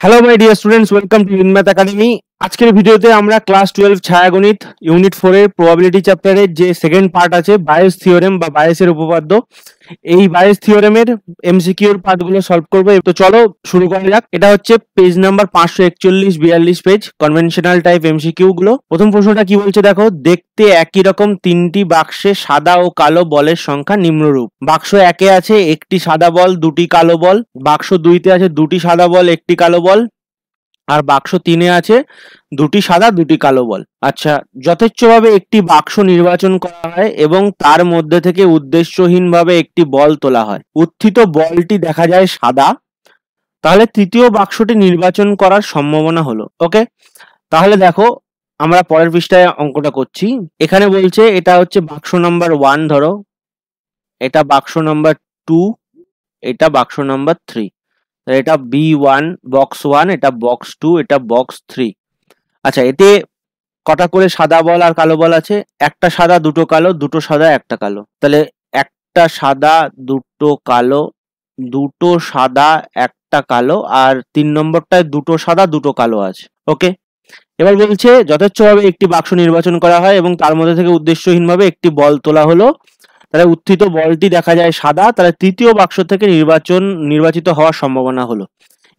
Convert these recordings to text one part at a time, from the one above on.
Hello my dear students, welcome to InMath academy. আজকের ভিডিওতে আমরা ক্লাস 12 ছায়াগণিত ইউনিট 4 এর প্রবাবিলিটি চ্যাপ্টারের যে সেকেন্ড পার্ট আছে বায়োস থিওরেম বা বায়োসের উপপাদ্য, এই বায়োস থিওরেমের এমসিকিউ এর পার্টগুলো সলভ করবো। তো চলো শুরু করা যাক। এটা হচ্ছে page number 541-42 page, conventional type MCQ গুলো। প্রথম প্রশ্নটা কি বলছে দেখো, দেখতে একই রকম তিনটি বাক্সে সাদা ও কালো বলের সংখ্যা নিম্নরূপ। বাক্স 1 এ আছে একটি সাদা বল, দুটি কালো বল। বাক্স 2 তে আছে দুটি সাদা বল, একটি কালো বল। আর বাক্স 3 এ আছে দুটি সাদা, দুটি কালো বল। আচ্ছা, যথেচ্ছভাবে একটি বাক্স নির্বাচন করা হয় এবং তার মধ্যে থেকে উদ্দেশ্যহীনভাবে একটি বল তোলা হয়। উত্থিত বলটি দেখা যায় সাদা, তাহলে তৃতীয় বাক্সটি নির্বাচন করার সম্ভাবনা হলো। ওকে, তাহলে দেখো আমরা পরের পৃষ্ঠায় অঙ্কটা করছি। এখানে বলছে এটা হচ্ছে বাক্স নাম্বার 1, ধরো এটা বাক্স নাম্বার 2, এটা বাক্স নাম্বার 3। এটা B1 বক্স 1, এটা বক্স 2, এটা বক্স 3। আচ্ছা, এতে কটা করে সাদা বল আর কালো বল আছে? একটা সাদা, দুটো কালো, দুটো সাদা, একটা কালো। তাহলে একটা সাদা, দুটো কালো, দুটো সাদা, একটা কালো, আর 3 নম্বরটায় দুটো সাদা, দুটো কালো আছে। ওকে, এবার বলছে যথেচ্ছভাবে একটি বাক্স নির্বাচন করা হয় এবং তার মধ্যে থেকে উদ্দেশ্যহীনভাবে একটি বল তোলা হলো। তাহলে উত্থিত বলটি দেখা যায় সাদা, তাহলে তৃতীয় বাক্স থেকে নির্বাচিত হওয়ার সম্ভাবনা হলো।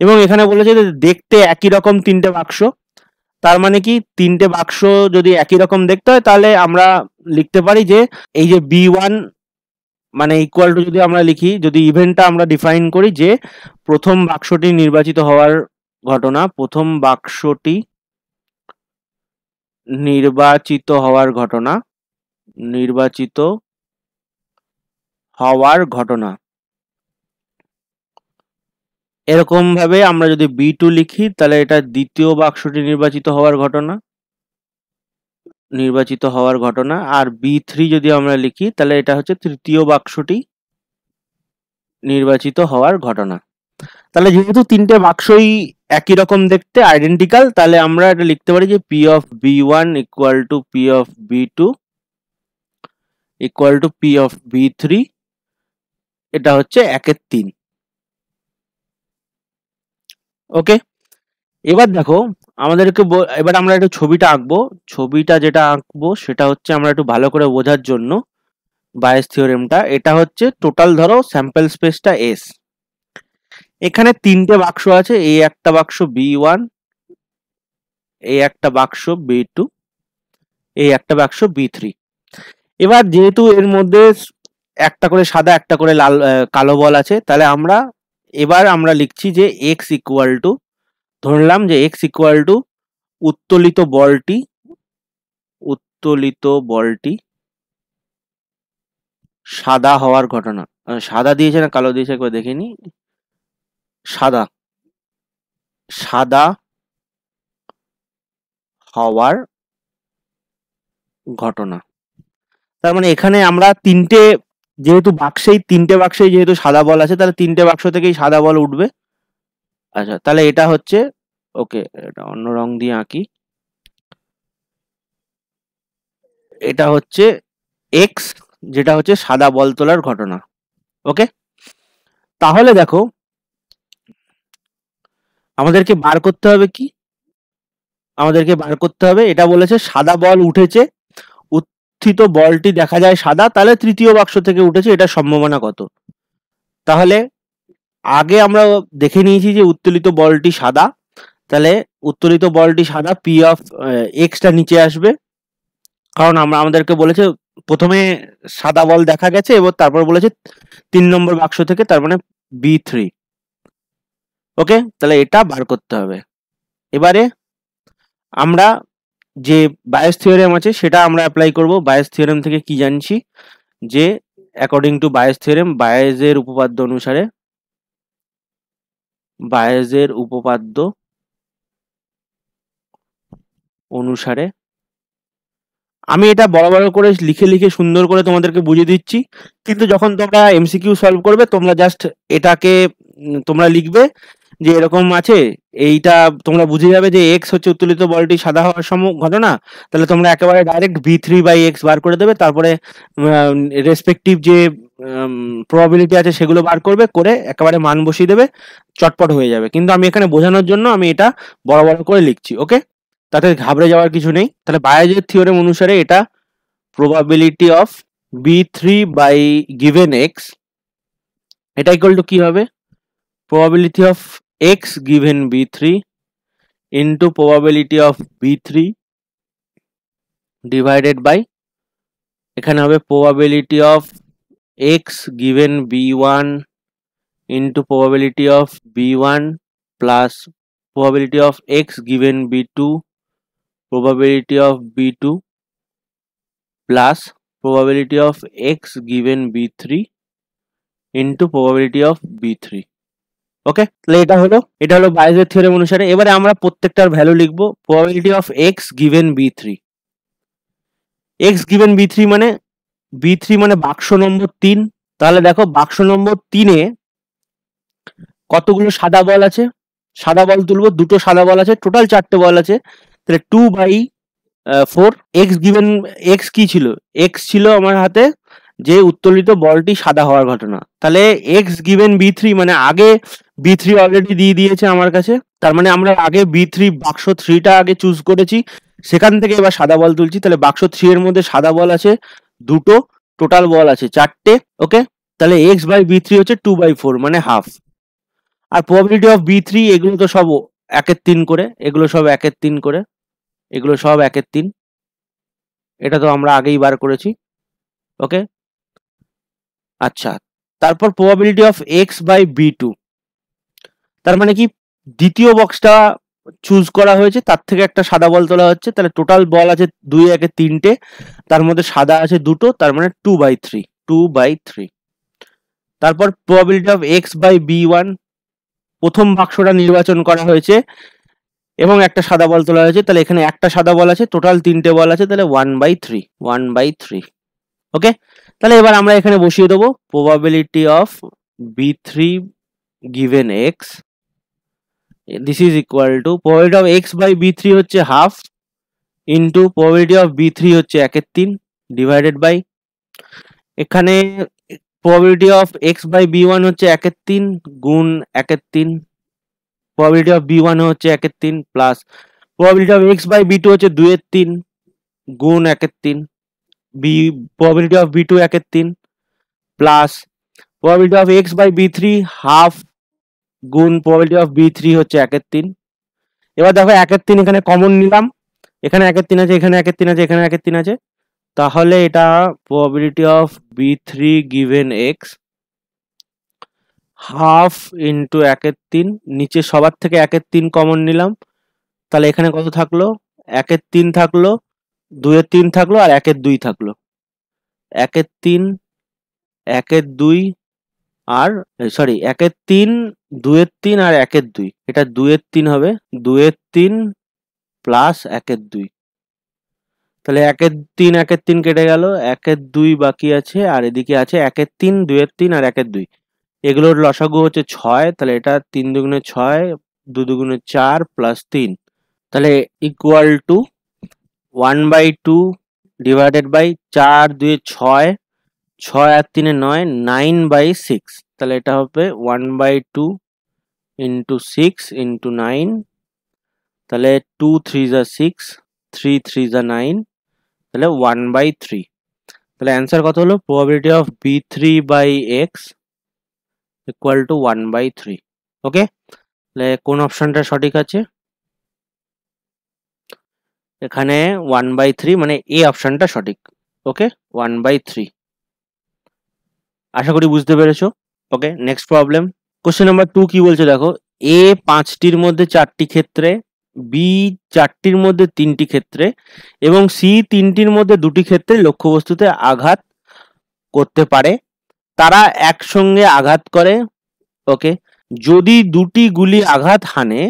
এবং এখানে বলেছে যে দেখতে একই রকম তিনটে বাক্স, তার মানে কি তিনটে বাক্স যদি একই রকম দেখতে হয় তাহলে আমরা লিখতে পারি যে এই যে B1 মানে ইকুয়াল টু, যদি আমরা লিখি, যদি ইভেন্টটা আমরা ডিফাইন করি যে প্রথম বাক্সটি নির্বাচিত হওয়ার ঘটনা, প্রথম বাক্সটি নির্বাচিত হওয়ার ঘটনা, নির্বাচিত হওয়ার ঘটনা, এরকম ভাবে আমরা যদি B2 লিখি তাহলে এটা দ্বিতীয় বাক্সটি নির্বাচিত হওয়ার ঘটনা, নির্বাচিত হওয়ার ঘটনা। আর B3 যদি আমরা লিখি তাহলে এটা হচ্ছে তৃতীয় বাক্সটি নির্বাচিত হওয়ার ঘটনা। তাহলে যেহেতু তিনটে বাক্সই একই রকম দেখতে, আইডেন্টিক্যাল, তাহলে আমরা এটা লিখতে পারি যে P of B1 equal to P of B2 equal to P of B3, এটা হচ্ছে 1/3। ওকে, এবার দেখো আমাদেরকে এবার আমরা একটু ছবিটা আঁকবো। ছবিটা যেটা আঁকবো সেটা হচ্ছে আমরা একটু ভালো করে বোঝার জন্য বায়োস থিওরেমটা। এটা হচ্ছে টোটাল, ধরো স্যাম্পল স্পেসটা S। এখানে তিনটে বাক্স আছে, এই একটা বাক্স B1, এই একটা বাক্স B2, এই একটা বাক্স B3। এবার যেহেতু এর মধ্যে একটা করে সাদা, একটা করে লাল কালো বল আছে, তাহলে এবার আমরা লিখছি যে x ইকুয়াল টু, ধরলাম যে x ইকুয়াল টু উত্তোলিত বলটি সাদা হওয়ার ঘটনা। সাদা দিয়েছে না কালো দিয়েছে একবার দেখে নি। সাদা হওয়ার ঘটনা। তার মানে এখানে আমরা যেহেতু তিনটে বাক্সেই যেহেতু সাদা বল আছে, তাহলে তিনটে বাক্স থেকেই সাদা বল উঠবে। আচ্ছা, তাহলে এটা হচ্ছে, ওকে এটা অন্য রং দিয়ে আঁকি, এটা হচ্ছে x, যেটা হচ্ছে সাদা বল তোলার ঘটনা। ওকে, তাহলে দেখো আমাদেরকে বার করতে হবে কি, এটা বলেছে সাদা বল উঠেছে, উত্থিত বলটি দেখা যায় সাদা, তাহলে তৃতীয় বাক্স থেকে উঠেছে, এটা সম্ভাবনা কত? তাহলে আগে আমরা দেখে নিয়েছি যে উত্তোলিত বলটি সাদা, তাহলে উত্তোলিত বলটি সাদা, P of x টা নিচে আসবে, কারণ আমাদেরকে বলেছে প্রথমে সাদা বল দেখা গেছে এবং তারপর বলেছে 3 নম্বর বাক্স থেকে, তার মানে B3। ওকে, তাহলে এটা বার করতে হবে। এবারে আমরা যে বায়োস থিওরেম আছে সেটা আমরা অ্যাপ্লাই করব। বায়োস থিওরেম থেকে কি জানছি যে অ্যাকর্ডিং টু বায়োস থিওরেম, বায়োসের উপপাদ্য অনুসারে আমি এটা বড় বড় করে লিখে সুন্দর করে তোমাদেরকে বুঝিয়ে দিচ্ছি, কিন্তু যখন তোমরা এমসিকিউ সলভ করবে তোমরা জাস্ট এটাকে তোমরা লিখবে যে এরকম আছে, এইটা তোমরা বুঝে যাবে যে x হচ্ছে উত্তোলিত বলটি সাদা হওয়ার ঘটনা। তাহলে তোমরা একেবারে ডাইরেক্ট B3/x বার করে দেবে, তারপরে রেসপেক্টিভ যে প্রবাবিলিটি আছে সেগুলো বার করবে, করে একেবারে মান বসিয়ে দেবে, চটপট হয়ে যাবে। কিন্তু আমি এখানে বোঝানোর জন্য আমি এটা বড় বড় করে লিখছি, ওকে? তাতে ঘাবড়ে যাওয়ার কিছু নেই। তাহলে বায়োজের থিওরেম অনুসারে এটা probability of B3 by given x, এটা ইকুয়াল টু কি হবে? Probability of x given B3 into probability of B3 divided by, এখানে হবে probability of x given B1 into probability of B1 plus probability of x given B2 probability of B2 plus probability of x given B3 into probability of B3. ওকে, তাহলে এটা হলো বায়োজের theorem অনুসারে। এবারে আমরা প্রত্যেকটার value লিখবো। probability of x given B3, x given B3 মানে B3 মানে বাক্স নম্বর 3। তাহলে দেখো বাক্স নম্বর 3-এ কতগুলো সাদা বল আছে? সাদা বল তুলবো, দুটো সাদা বল আছে, টোটাল 4টে বল আছে। তাহলে 2/4 এক্স গিভেন, এক্স কি ছিল? এক্স ছিল আমার হাতে যে উত্তোলিত বলটি সাদা হওয়ার ঘটনা। তাহলে এক্স গিভেন B3 মানে আগে B3 অলরেডি দিয়ে দিয়েছে আমার কাছে, তার মানে আমরা আগে B3 বাক্স 3টা আগে চুজ করেছি, সেখান থেকে এবার সাদা বল তুলছি। তাহলে বাক্স 3 এর মধ্যে সাদা বল আছে দুটো, টোটাল বল আছে 4টে, ওকে? তাহলে এক্স বাই B3 হচ্ছে 2/4 মানে half. R probability of B3 এগুলো তো সব 1/3 করে, এগুলো সব 1/3 করে, এগুলো সব 1/3, এটা তো আমরা আগেই বার করেছি, ওকে? আচ্ছা, তারপর probability of x by B2, তার মানে কি দ্বিতীয় বক্সটা চুজ করা হয়েছে, তার থেকে একটা সাদা বল তোলা হচ্ছে। তাহলে টোটাল বল আছে 2/3, তার মধ্যে সাদা আছে দুটো, তার মানে 2/3। তারপর probability of x by B1, প্রথম বাক্সটা নির্বাচন করা হয়েছে এবং একটা সাদা বল তোলা হয়েছে, তাহলে এখানে একটা সাদা বল আছে, টোটাল 3টে বল আছে, তাহলে 1/3, ওকে? তাহলে এবার আমরা এখানে বসিয়ে দেবো probability of B3 given x, this is equal to probability of x by B3 হচ্ছে half into probability of B3 হচ্ছে 1/3 ডিভাইডেড বাই, এখানে probability of x by B1 হচ্ছে 1/3 গুণ 1/3, probability of B1 হচ্ছে 1/3 plus probability of x by B2 হচ্ছে 2/3 গুণ 1/3, probability of B2 1/3 plus probability of x by B3 half গুণ probability of B3 হচ্ছে 1/3। এবার দেখো 1/3 এখানে কমন নিলাম, এখানে 1/3 আছে, এখানে 1/3 আছে, এখানে 1/3 আছে, তাহলে এটা probability of B3 given x half into 1/3, নিচে সবার থেকে 1/3 কমন নিলাম, তাহলে এখানে কত থাকলো? 1/3 থাকলো, 2/3 থাকলো আর 1/2 থাকলো। 1/3, 1/2 আর সরি 1/3, 2/3 আর 1/2, এটা 2/3 হবে, 2/3 প্লাস 1/2, তাহলে 1/3 1/3 কেটে গেল, 1/2 বাকি আছে, আর এদিকে আছে 1/3, 2/3 আর 1/2, এগুলোর লসাগু হচ্ছে 6, তাহলে এটা 3 দুগুণে 6, 2 দুগুণে 4 প্লাস 3, তাহলে ইকুয়াল টু 1/2 ডিভাইডেড বাই 4 2 6, 6 আর 3 9, 9/6, তাহলে এটা হবে 1/2 ইন্টু 6 ইন্টু 9, তাহলে 2 3 যা 6, 3 3 যা 9, তাহলে 1/3। তাহলে অ্যান্সার কত হলো? Probability of B3 by x equal to 1/3, okay? তাহলে কোন অপশনটা সঠিক আছে? এখানে 1/3 মানে এ অপশনটা সঠিক, ওকে? 1/3। আশা করি বুঝতে পেরেছো, ওকে? নেক্সট প্রবলেম, কোশ্চেন নাম্বার 2 কি বলছে দেখো, এ 5টির মধ্যে 4টি ক্ষেত্রে, বি 4টির মধ্যে 3টি ক্ষেত্রে এবং সি 3টির মধ্যে 2টি ক্ষেত্রে লক্ষ্যবস্তুতে আঘাত করতে পারে, তারা একসঙ্গে আঘাত করে, ওকে? যদি দুটি গুলি আঘাত হানে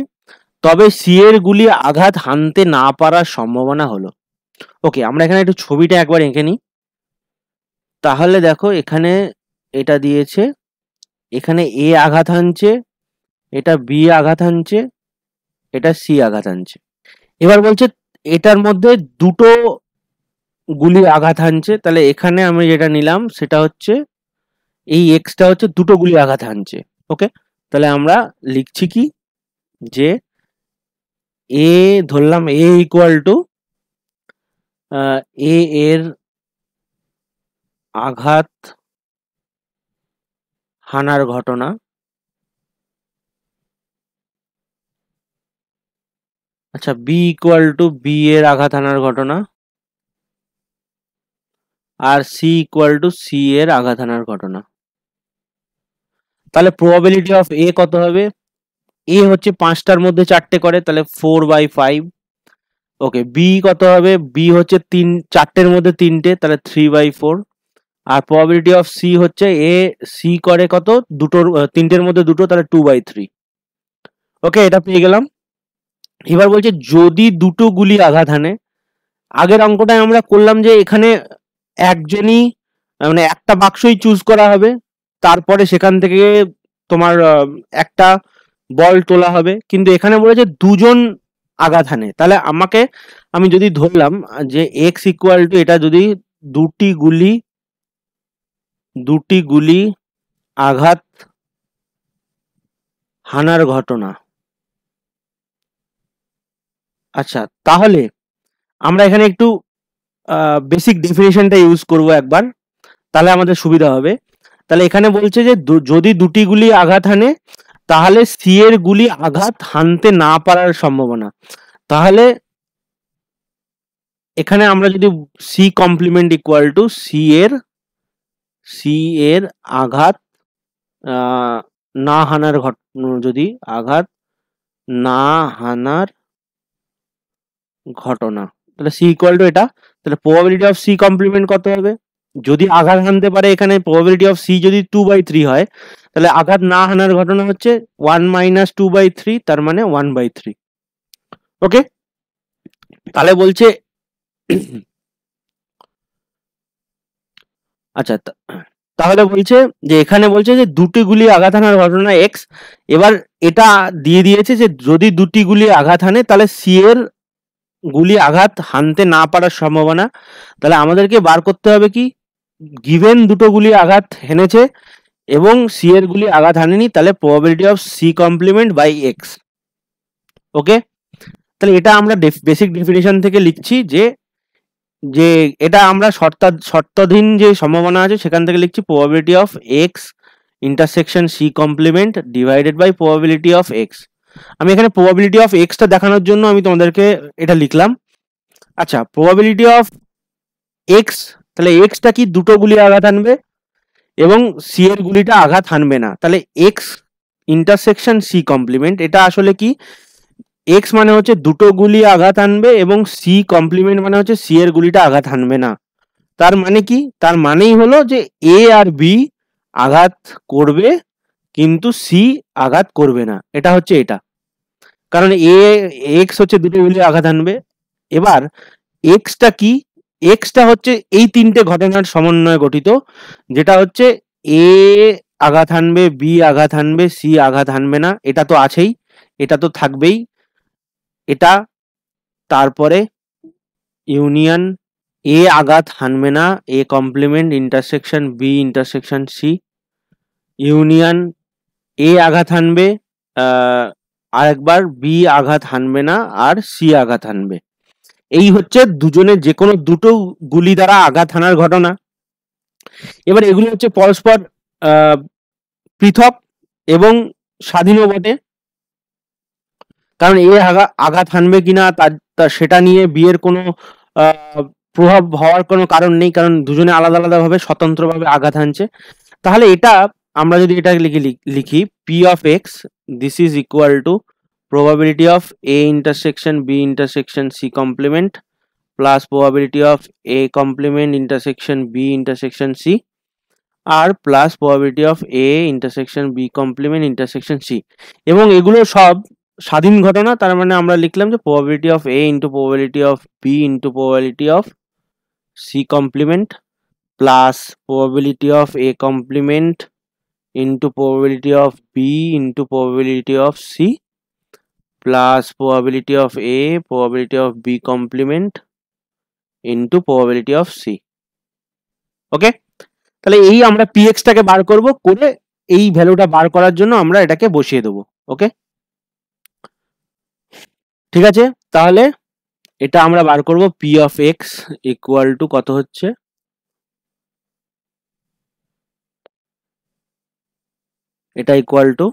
তবে সি এর গুলি আঘাত হানতে না পারার সম্ভাবনা হলো, ওকে? আমরা এখানে একটু ছবিটা একবার এঁকে নিই। তাহলে দেখো এখানে এটা দিয়েছে, এখানে এ আঘাত হানছে, এটা বি আঘাত হানছে, এটা সি আঘাত হানছে। এবার বলছে এটার মধ্যে দুটো গুলি আঘাত হানছে, তাহলে এখানে আমি যেটা নিলাম সেটা হচ্ছে এই এক্সটা হচ্ছে দুটো গুলি আঘাত হানছে। ওকে, তাহলে আমরা লিখছি কি যে এ ধরলাম এ ইকুয়াল টু এ এর আঘাত হানার ঘটনা আচ্ছা বি ইকুয়াল টু বি এর আঘাত হানার ঘটনা আর সি ইকুয়াল টু সি এর আঘাত হানার ঘটনা। তাহলে প্রবাবিলিটি অফ এ কত হবে? এ হচ্ছে 5টার মধ্যে 4টে করে, তাহলে 4/5। ওকে, বি কত হবে? বি হচ্ছে 4টের মধ্যে 3টে, তাহলে 3/4। আর প্রবাবিলিটি অফ সি হচ্ছে এ সি করে কত? 3টের মধ্যে 2টো, তাহলে 2/3। ওকে, এটা পেয়ে গেলাম। এবার বলছে যদি দুটো গুলি আঘাত হানে, আগের অঙ্কটায় আমরা করলাম যে এখানে একজনই মানে একটা বাক্সই চুজ করা হবে, তারপরে সেখান থেকে তোমার একটা বল তোলা হবে, কিন্তু এখানে বলেছে দুজন আঘাত হানে। তাহলে আমি যদি ধরলাম যে এক্স ইকুয়াল টু এটা যদি দুটি গুলি আঘাত হানার ঘটনা। আচ্ছা, তাহলে আমরা এখানে একটু বেসিক ডেফিনেশনটা ইউজ করব একবার, তাহলে আমাদের সুবিধা হবে। তাহলে এখানে বলছে যে যদি দুটি গুলি আঘাত হানে তাহলে সি এর গুলি আঘাত হানতে না পারার সম্ভাবনা। তাহলে এখানে আমরা যদি C complement equal to C এর আঘাত না হানার যদি আঘাত না হানার ঘটনা, তাহলে সি ইকুয়াল টু এটা। তাহলে প্রবাবিলিটি অফ সি কমপ্লিমেন্ট কত হবে? যদি আঘাত হানতে পারে, এখানে প্রবাবিলিটি অফ সি যদি 2/3 হয়, তাহলে আঘাত না হানার ঘটনা হচ্ছে 1 - 2/3, তার মানে 1/3। ওকে, তাহলে বলছে আচ্ছা, তাহলে বলছে যে এখানে বলছে যে দুটি গুলি আঘাত হানার ঘটনা এক্স। এবার এটা দিয়ে দিয়েছে যে যদি দুটি গুলি আঘাত হানে তাহলে সি এর গুলি আঘাত হানতে না পারার সম্ভাবনা। তাহলে আমাদেরকে বার করতে হবে কি, গিভেন দুটো গুলি আঘাত হেনেছে এবং সি এর গুলি আঘাত হানেনি, তাহলে probability of C complement by X. Okay, তাহলে এটা আমরা বেসিক ডেফিনেশন থেকে লিখছি যে যে এটা আমরা শর্তাধীন যে সম্ভাবনা আছে সেখান থেকে লিখছি probability of x intersection C complement divided by probability of x. আমি এখানে প্রবাবিলিটি অফ এক্সটা দেখানোর জন্য আমি তোমাদেরকে এটা লিখলাম। আচ্ছা, প্রবাবিলিটি অফ এক্স, তাহলে এক্সটা কি? দুটো গুলি আঘাত হানবে এবং সি এর গুলিটা আঘাত হানবে না, তাহলে এক্স ইন্টারসেকশন সি কমপ্লিমেন্ট, এটা আসলে কি? এক্স মানে হচ্ছে দুটো গুলি আঘাত হানবে এবং সি কমপ্লিমেন্ট মানে হচ্ছে সি এর গুলিটা আঘাত হানবে না। তার মানে কি? তার মানেই হলো যে এ আর বি আঘাত করবে কিন্তু সি আঘাত করবে না, এটা হচ্ছে এটা। কারণ এক্স হচ্ছে দুটো গুলি আঘাত হানবে। এবার এক্সটা কি? এক্সটা হচ্ছে এই তিনটে ঘটনার সমন্বয়ে গঠিত, যেটা হচ্ছে এ আঘাত হানবে, বি আঘাত হানবে, সি আঘাত হানবে না, এটা তো আছেই, এটা তো থাকবেই, এটা। তারপরে ইউনিয়ন এ আঘাত হানবে না, A complement intersection B intersection C, union A আঘাত হানবে আরেকবার, বি আঘাত হানবে না আর সি আঘাত হানবে। এই হচ্ছে দুজনের যে কোনো দুটো গুলি দ্বারা আঘাত হানার ঘটনা। এবার এগুলি হচ্ছে পরস্পর পৃথক এবং স্বাধীনও বটে, কারণ এ আঘাত হানবে কিনা তার সেটা নিয়ে বিয়ের কোনো প্রভাব হওয়ার কোনো কারণ নেই, কারণ দুজনে আলাদা আলাদাভাবে স্বতন্ত্রভাবে আঘাত হানছে। তাহলে এটা আমরা যদি এটা লিখি P of x, this is equal to probability of A intersection B intersection C complement plus probability of A complement intersection B intersection C আর plus probability of A intersection B complement intersection C, এবং এগুলো সব স্বাধীন ঘটনা। তার মানে আমরা লিখলাম যে probability of A into probability of B into probability of C complement plus probability of A complement into probability of B into probability of C plus probability of A probability of B complement into probability of C. ওকে, তাহলে এই আমরা পিএক্সটাকে বার করব, করে এই ভ্যালুটা বার করার জন্য আমরা এটাকে বসিয়ে দেবো। ওকে, ঠিক আছে। তাহলে এটা আমরা বার করব P of x equal to কত হচ্ছে, এটা ইকুয়াল টু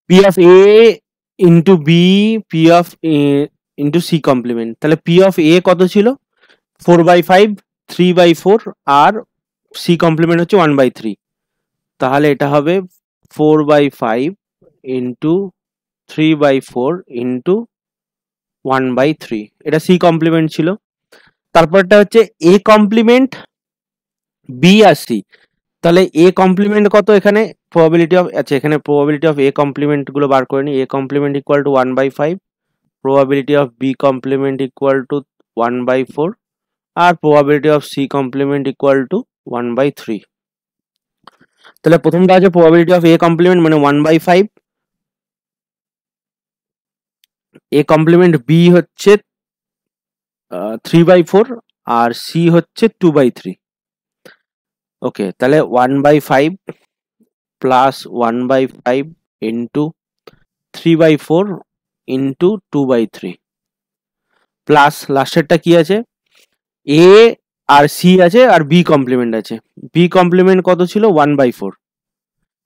P of A into B P of into C complement. তাহলে পি অফ এ কত ছিল, 4/5, 3/4, আর সি কমপ্লিমেন্ট হচ্ছে 1/3। তাহলে এটা হবে 4/5 ইন্টু 3/4 ইন্টু 1/3, এটা সি কমপ্লিমেন্ট ছিল। তারপরটা হচ্ছে এ কমপ্লিমেন্ট, বি আর সি। তাহলে এ কমপ্লিমেন্ট কত, এখানে প্রবাবিলিটি অফ, আচ্ছা এখানে প্রবাবিলিটি অফ এ কমপ্লিমেন্ট গুলো বার করে নি। A complement equal to 1/5, probability of B complement equal to 1/4, আর probability of C complement equal to 1/3। তাহলে প্রথমটা আছে প্রবাবিলিটি অফ এ কমপ্লিমেন্ট মানে 1/5, এ কমপ্লিমেন্ট বি হচ্ছে 3/4, আর সি হচ্ছে 2/3। ওকে, তাহলে 1/5 প্লাস 1/5 ইন্টু 3/4 ইন্টু 2/3 প্লাস লাস্টেরটা কি আছে, এ আর সি আছে আর বি কমপ্লিমেন্ট আছে। বি কমপ্লিমেন্ট কত ছিল, 1/4,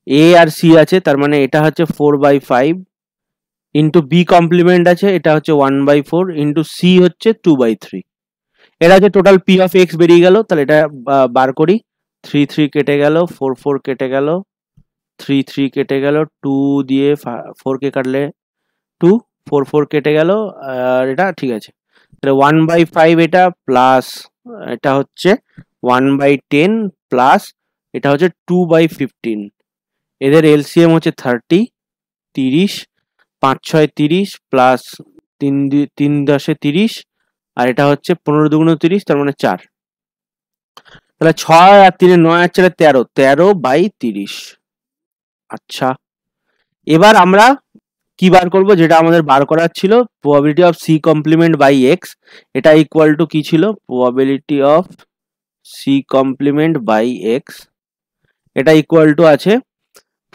এ আর সি আছে, তার মানে এটা হচ্ছে 4/5 ইন্টু বি কমপ্লিমেন্ট আছে, এটা হচ্ছে 1/4 ইন্টু সি হচ্ছে 2/3। এটা হচ্ছে টোটাল পি অফ এক্স বেরিয়ে গেল। তাহলে এটা বার করি, 3 কেটে গেল, 4 কেটে গেল, 3 কেটে গেল, 2 দিয়ে 4 কে কাটলে 2, 4 কেটে গেল, আর এটা ঠিক আছে। তাহলে 1/5 এটা প্লাস এটা হচ্ছে 1/10 প্লাস এটা হচ্ছে 2/15। এদের এলসিএম হচ্ছে 30, 30, 5 6 30 প্লাস 3 10 30, আর এটা হচ্ছে 15 দুগুণ 30, তার মানে 4। তাহলে 6 আর 3 9 আর 4 13, 13/30। আচ্ছা, এবার আমরা কি বার করব, যেটা আমাদের বার করার ছিল probability of C complement by X, এটা ইকুয়াল টু কি ছিল, probability of C complement by X, এটা ইকুয়াল টু আছে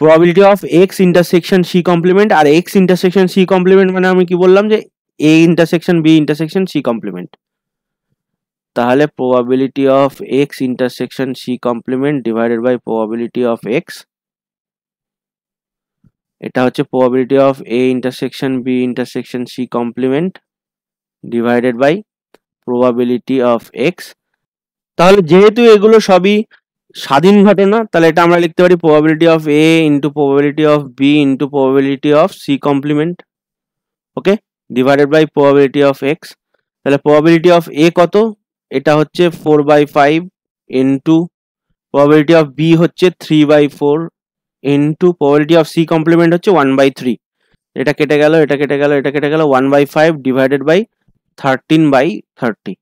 probability of x intersection C complement. আর এক্স ইন্টারসেকশন সি কমপ্লিমেন্ট মানে আমি কি বললাম, যে A intersection B intersection C complement. তাহলে probability of x intersection C complement divided by probability of X, এটা হচ্ছে probability of A intersection B intersection C complement divided by probability of x. তাহলে যেহেতু এগুলো সবই স্বাধীন ঘটনা, তাহলে এটা আমরা লিখতে পারি probability of A into probability of B into probability of C complement, okay, divided by probability of x. তাহলে প্রবাবিলিটি অফ এ কত, এটা হচ্ছে 4/5 ইন্টু প্রবাবিলিটি অফ বি হচ্ছে 3/4 into probability of C complement হচ্ছে 1/3। এটা কেটে গেল, এটা কেটে গেল, এটা কেটে গেল, 1/5 ডিভাইডেড বাই 13/30।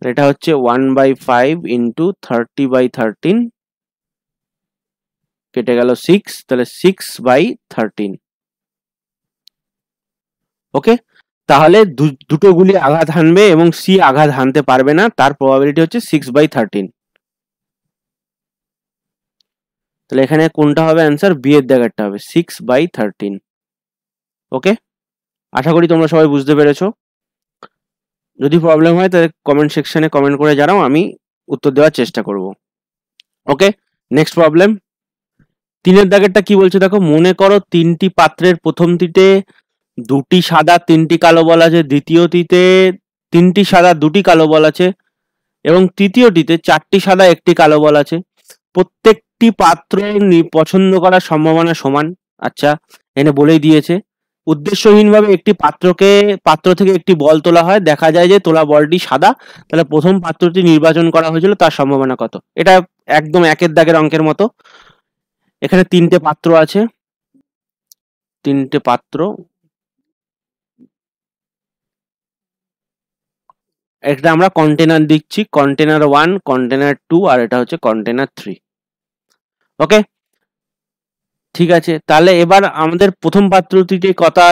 এটা হচ্ছে 1/5 ইন্টু 30/13, কেটে গেল 6, তাহলে 6/13। ওকে, তাহলে দুটো গুলি আঘাত হানবে এবং সি আঘাত হানতে পারবে না, তার প্রবাবিলিটি হচ্ছে 6/13। তাহলে এখানে কোনটা হবে অ্যান্সার, বি এর দাগেরটা হবে 6/13। ওকে, আশা করি তোমরা সবাই বুঝতে পেরেছো। যদি প্রবলেম হয় তাহলে কমেন্ট সেকশনে কমেন্ট করে জানাও, আমি উত্তর দেওয়ার চেষ্টা করব। ওকে, নেক্সট প্রবলেম, 3 দাগেরটা কি বলছে দেখো, মনে করো 3টি পাত্রের প্রথমটিতে 2টি সাদা 3টি কালো বল আছে, দ্বিতীয়টিতে 3টি সাদা 2টি কালো বল আছে এবং তৃতীয়টিতে 4টি সাদা 1টি কালো বল আছে। প্রত্যেকটি পাত্র পছন্দ করার সম্ভাবনা সমান। আচ্ছা, এখানে বলেই দিয়েছে উদ্দেশ্যহীনভাবে একটি পাত্র থেকে একটি বল তোলা হয়, দেখা যায় যে তোলা বলটি সাদা, তাহলে প্রথম পাত্রটি নির্বাচন করা হয়েছিল তার সম্ভাবনা কত। এটা একদম 1 দাগের অঙ্কের মতো। এখানে 3টে পাত্র আছে, 3টে পাত্র, একটা আমরা কন্টেনার দিচ্ছি, কন্টেনার 1, কন্টেনার 2, আর এটা হচ্ছে কন্টেনার 3। ওকে, ঠিক আছে। তাহলে এবার আমাদের প্রথম পাত্রটিতে কটা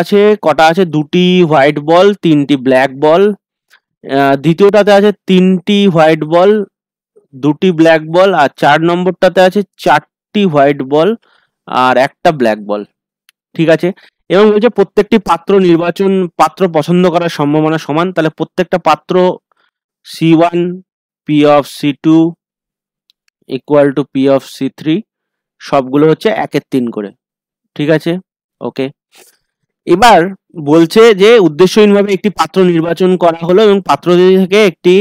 আছে 2টি হোয়াইট বল, 3টি ব্ল্যাক বল। দ্বিতীয়টাতে আছে 3টি হোয়াইট বল, দুটি ব্ল্যাক বল, আর 4 নম্বরটাতে আছে 4টি হোয়াইট বল আর একটা ব্ল্যাক বল। ঠিক আছে, এবং বলছে প্রত্যেকটি পাত্র পছন্দ করার সম্ভাবনা সমান। তাহলে প্রত্যেকটা পাত্র C1 P of C2 equal to P of C3 সবগুলো হচ্ছে 1/3 করে। ঠিক আছে, ওকে। এবার বলছে যে উদ্দেশ্যহীনভাবে একটি পাত্র নির্বাচন করা হলো এবং পাত্র থেকে একটি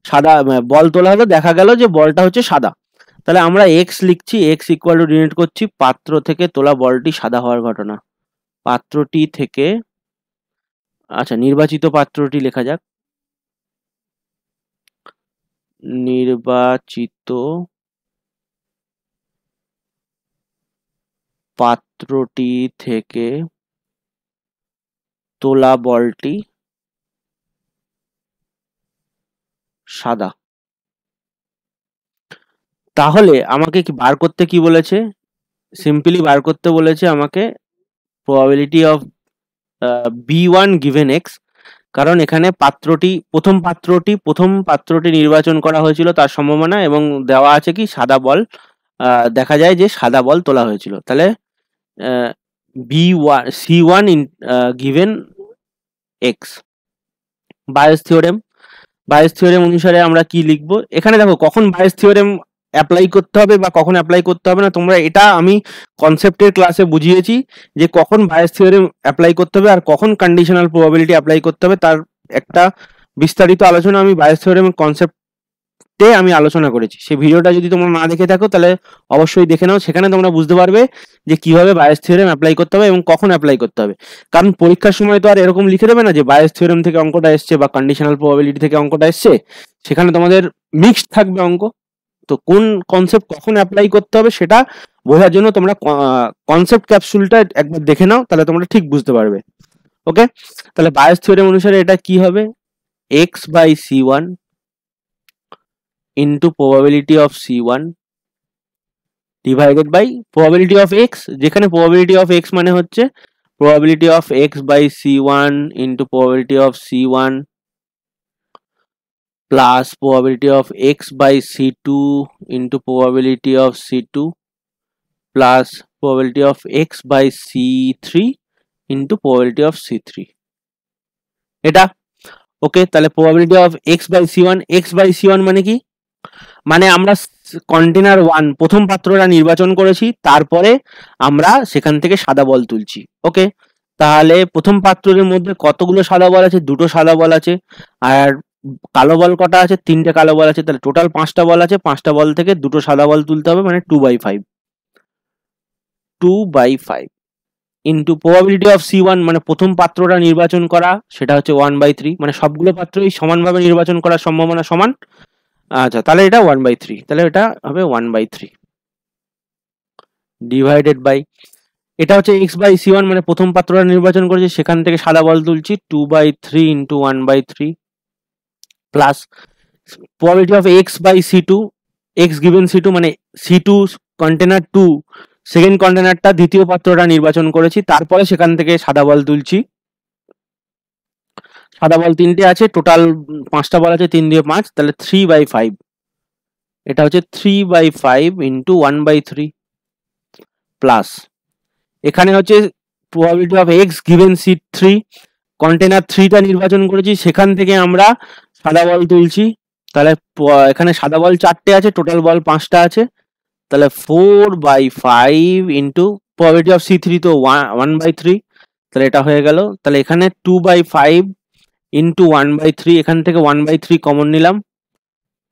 সাদা বল তোলা হলো, দেখা গেল যে বলটা হচ্ছে সাদা। তাহলে আমরা এক্স লিখছি, এক্স ইকুয়াল টু ডিনোট করছি পাত্র থেকে তোলা বলটি সাদা হওয়ার ঘটনা। পাত্রটি থেকে, আচ্ছা নির্বাচিত পাত্রটি লেখা যাক, নির্বাচিত পাত্রটি থেকে তোলা বলটি সাদা। তাহলে আমাকে কি বার করতে কি বলেছে? সিম্পলি বার করতে বলেছে আমাকে probability of B1 given x. কারণ এখানে প্রথম পাত্রটি নির্বাচন করা হয়েছিল তার সম্ভাবনা, এবং দেওয়া আছে কি সাদা বল, দেখা যায় যে সাদা বল তোলা হয়েছিল। তাহলে B1 C1 given x. Bias theorem অনুসারে আমরা কি লিখবো? এখানে দেখো কখন বায়োস থিওরেম অ্যাপ্লাই করতে হবে বা কখন অ্যাপ্লাই করতে হবে না, তোমরা এটা আমি কনসেপ্টের ক্লাসে বুঝিয়েছি যে কখন বায়োস থিওরেম অ্যাপ্লাই করতে হবে আর কখন কন্ডিশনাল প্রবাবিলিটি অ্যাপ্লাই করতে হবে। তার একটা বিস্তারিত আলোচনা আমি বায়োস থিওরেমের কনসেপ্টে আমি আলোচনা করেছি। সেই ভিডিওটা যদি তোমরা না দেখে থাকো তাহলে অবশ্যই দেখে নাও, সেখানে তোমরা বুঝতে পারবে যে কিভাবে বায়োস থিওরেম অ্যাপ্লাই করতে হবে এবং কখন অ্যাপ্লাই করতে হবে। কারণ পরীক্ষার সময় তো আর এরকম লিখে দেবে না যে বায়োস থিওরেম থেকে অঙ্কটা এসছে বা কন্ডিশনাল প্রবাবিলিটি থেকে অঙ্কটা এসছে, সেখানে তোমাদের মিক্সড থাকবে অঙ্ক। তো কোন কনসেপ্ট কখন অ্যাপ্লাই করতে হবে সেটা বোঝার জন্য তোমরা কনসেপ্ট ক্যাপসুলটা একবার দেখে নাও, তাহলে তোমরা ঠিক বুঝতে পারবে। ওকে, তাহলে বায়োস থিওরেম অনুসারে এটা কি হবে? X by C1 into probability of C1 divided by probability of x, যেখানে প্রবাবিলিটি অফ এক্স মানে হচ্ছে probability of x by C1 into probability of C1 plus probability of x by C2 into probability of C2 plus probability of x by C3 into probability of C3 এটা। ওকে, তাহলে probability of x by C1 মানে কি? মানে আমরা container 1 প্রথম পাত্রটা নির্বাচন করেছি, তারপরে আমরা সেখান থেকে সাদা বল তুলছি। ওকে, তাহলে প্রথম পাত্রের মধ্যে কতগুলো সাদা বল আছে? দুটো সাদা বল আছে। আর কালো বল কটা আছে? 3টে কালো বল আছে। তাহলে টোটাল 5টা বল আছে, 5টা বল থেকে দুটো সাদা বল তুলতে হবে, মানে 2/5 ইন্টু প্রবাবিলিটি অফ C1 মানে প্রথম পাত্রটা নির্বাচন করা, সেটা হচ্ছে 1/3, মানে সবগুলো পাত্রই সমানভাবে নির্বাচন করার সম্ভাবনা সমান। আচ্ছা, তাহলে এটা 1/3, তাহলে এটা হবে 1/3 ডিভাইডেড বাই, এটা হচ্ছে x বাই C1 মানে প্রথম পাত্রটা নির্বাচন করেছি সেখান থেকে সাদা বল তুলছি, 2/3 into 1/3 plus probability of x by C2, x given C2 মানে C2 কন্টেনার 2 সেকেন্ড কন্টেনারটা দ্বিতীয় পাত্রটা নির্বাচন করেছি, তারপরে সেখান থেকে সাদা বল তুলছি। সাদা বল 3টে আছে, টোটাল 5টা বল আছে, 3 দিয়ে 5, তাহলে 3/5, এটা হচ্ছে 3/5 ইন্টু 1/3 প্লাস এখানে হচ্ছে probability of x given C3 container 3টা নির্বাচন করেছি সেখান থেকে আমরা সাদা বল তুলছি। তাহলে এখানে সাদা বল 4টে আছে, টোটাল বল 5টা আছে, তাহলে 4/5 ইন্টু প্রবাবিলিটি অফ C3 তো 1/3, তাহলে এটা হয়ে গেল। তাহলে এখানে 2/5 ইন্টু 1/3, এখান থেকে 1/3 কমন নিলাম।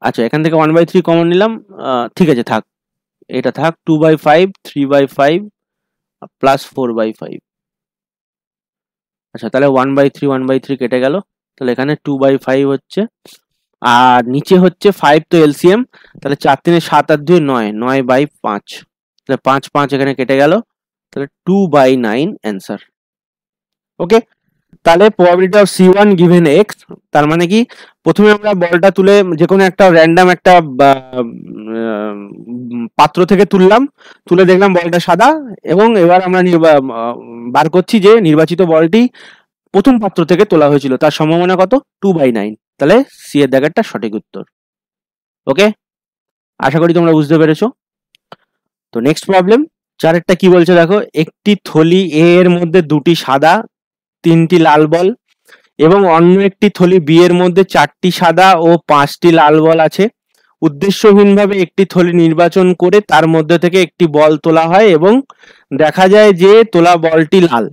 আচ্ছা, এখান থেকে 1/3 কমন নিলাম, ঠিক আছে থাক, এটা থাক। 2/5 3/5 প্লাস 4/5, আচ্ছা তাহলে 1/3 কেটে গেল, তাহলে এখানে 2/5 হচ্ছে, আর নিচে হচ্ছে 5 তো এলসিএম, তাহলে 4 3 7 আর 2 9, 9/5, তাহলে 5 এখানে কেটে গেল, তাহলে 2/9 অ্যান্সার। ওকে, তাহলে probability of C1 given x, তার মানে কি প্রথমে আমরা বলটা তুলে যে কোনো একটা র্যান্ডম একটা পাত্র থেকে তুলে দেখলাম বলটা সাদা, এবং এবার আমরা বার করছি যে নির্বাচিত বলটি প্রথম পাত্র থেকে তোলা হয়েছিল, তার সম্ভাবনা কত? 2/9, তাহলে সি এর দাগেরটা সঠিক উত্তর। ওকে। আশা করি তোমরা বুঝতে পেরেছো। তো নেক্সট প্রবলেম 4 কি বলছে দেখো, একটি থলি এ এর মধ্যে 2টি সাদা 3টি লাল বল এবং অন্য একটি থলি বি এর মধ্যে 4টি সাদা ও 5টি লাল বল আছে। উদ্দেশ্যহীনভাবে একটি থলি নির্বাচন করে তার মধ্যে থেকে একটি বল তোলা হয় এবং দেখা যায় যে তোলা বলটি লাল।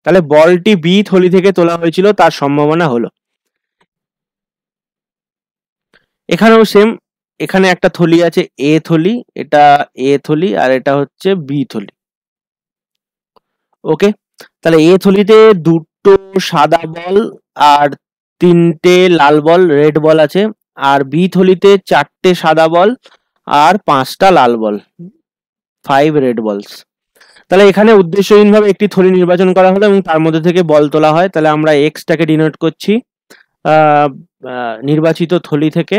তাহলে বলটি বি থলি থেকে তোলা হয়েছিল তার সম্ভাবনা হলো। এখানেও সেম, এখানে একটা থলি আছে এ থলি, এটা এ থলি আর এটা হচ্ছে বি থলি। ওকে, তাহলে এ থলিতে 2টো সাদা বল আর 3টে লাল বল রেড বল আছে, আর বি থলিতে 4টে সাদা বল আর 5টা লাল বল 5 রেড বলস। তাহলে এখানে উদ্দেশ্যহীনভাবে একটি থলি নির্বাচন করা হলো এবং তার মধ্যে থেকে বল তোলা হয়। তাহলে আমরা এক্সটাকে ডিনোট করছি নির্বাচিত থলি থেকে,